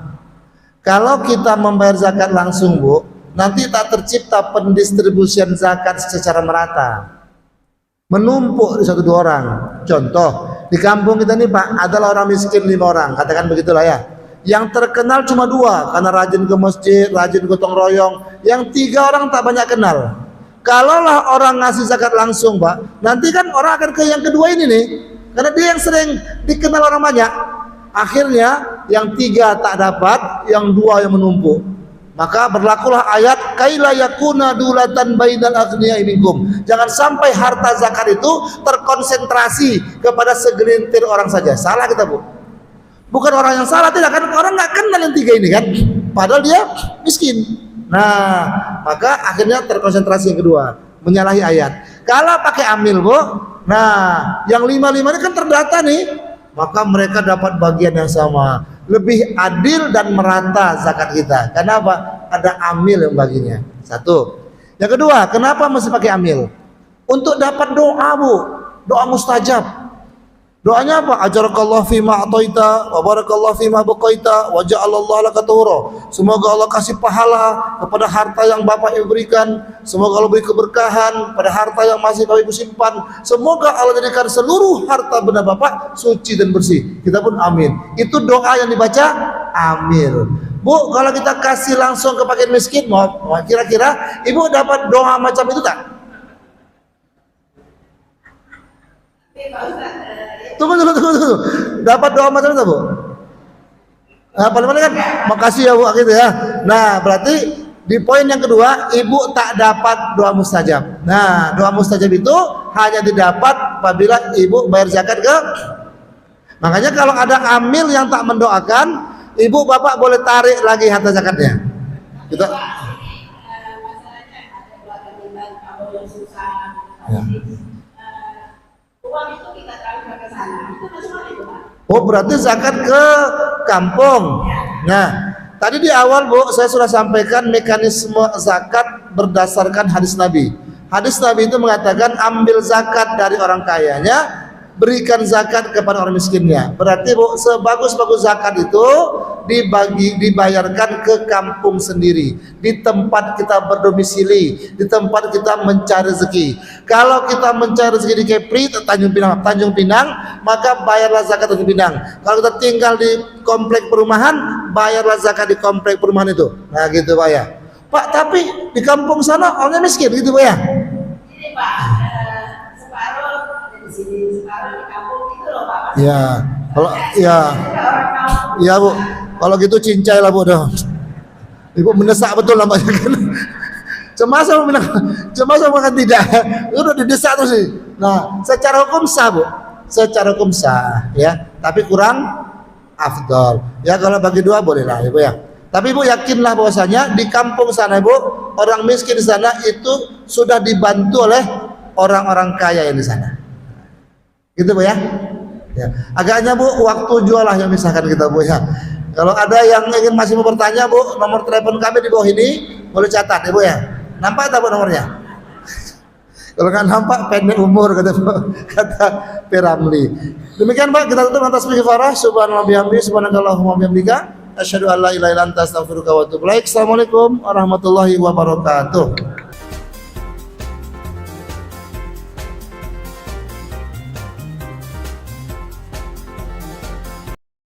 kalau kita membayar zakat langsung Bu, nanti tak tercipta pendistribusian zakat secara merata, menumpuk di 1-2 orang. Contoh, di kampung kita nih Pak, adalah orang miskin 5 orang, katakan begitulah ya. Yang terkenal cuma 2 karena rajin ke masjid, rajin gotong royong. Yang 3 orang tak banyak kenal. Kalaulah orang ngasih zakat langsung Pak, nanti kan orang akan ke yang kedua ini nih, karena dia yang sering dikenal orang banyak. Akhirnya yang 3 tak dapat, yang 2 yang menumpuk. Maka berlakulah ayat kaila yakuna dulatan bainal aghniya'i minkum. Jangan sampai harta zakat itu terkonsentrasi kepada segelintir orang saja. Salah kita Bu. Bukan orang yang salah, tidak kan, orang nggak kenal yang 3 ini kan, padahal dia miskin. Nah, maka akhirnya terkonsentrasi yang kedua, menyalahi ayat. Kalau pakai amil Bu, nah yang 5 ini kan terdata nih, maka mereka dapat bagian yang sama, lebih adil dan merata zakat kita. Karena apa? Ada amil yang baginya. Satu. Yang kedua, kenapa mesti pakai amil? Untuk dapat doa Bu, doa mustajab. Doanya apa? Ajarakallahu fima ataita wa barakallahu fima baqaita wa ja'alallahu laka tuhura. Semoga Allah kasih pahala kepada harta yang Bapak Ibu berikan. Semoga Allah beri keberkahan pada harta yang masih Bapak Ibu simpan. Semoga Allah jadikan seluruh harta benda Bapak suci dan bersih. Kita pun amin. Itu doa yang dibaca amin. Bu, kalau kita kasih langsung ke fakir miskin, mau kira-kira Ibu dapat doa macam itu tak? Tunggu. Dapat doa macam itu Bu? Paling-paling kan makasih ya Bu gitu ya. Nah berarti di poin yang kedua, Ibu tak dapat doa mustajab. Nah doa mustajab itu hanya didapat apabila Ibu bayar zakat ke. Makanya kalau ada amil yang tak mendoakan, Ibu Bapak boleh tarik lagi harta zakatnya. Gitu. Ya. Uang itu kita transfer ke sana, itu masuk mana itu Pak? Oh, berarti zakat ke kampung. Nah, tadi di awal Bu, saya sudah sampaikan mekanisme zakat berdasarkan hadis Nabi. Hadis Nabi itu mengatakan ambil zakat dari orang kayanya, berikan zakat kepada orang miskinnya. Berarti Bu, sebagus-bagus zakat itu dibayarkan ke kampung sendiri, di tempat kita berdomisili, di tempat kita mencari rezeki. Kalau kita mencari rezeki di Kepri, Tanjung Pinang, maka bayarlah zakat Tanjung Pinang. Kalau kita tinggal di komplek perumahan, bayarlah zakat di komplek perumahan itu. Nah gitu Pak ya. Pak, tapi di kampung sana orangnya miskin gitu Pak ya. Ini Pak, separuh di sini, separuh di kampung itu loh Pak. Ya, kalau ya, Orang kampung. ya Bu, kalau gitu cincai lah Bu dong. Ibu mendesak betul nampaknya kan. Cemasa makan tidak. Udah didesak terus sih. Nah, secara hukum sah Bu, secara hukum sah ya, tapi kurang afdol. Ya kalau bagi dua boleh lah Ibu ya. Tapi Ibu yakinlah bahwasanya di kampung sana Ibu, orang miskin di sana itu sudah dibantu oleh orang-orang kaya yang di sana. Gitu Bu ya. Ya, agaknya Bu waktu jual lah yang misahkan kita Bu ya. Kalau ada yang ingin masih mau bertanya Bu, nomor telepon kami di bawah ini boleh catat ya Bu ya. Nampak tak Bu nomornya? Kalau nggak nampak pendek umur kata Piramli. Demikian Pak, kita tutup atas istighfarah. Subhanallah bihamdi, subhanakallahumma bihamdika, asyhadu an la ilaha illa anta astaghfiruka wa atubu ilaik. Assalamualaikum warahmatullahi wabarakatuh.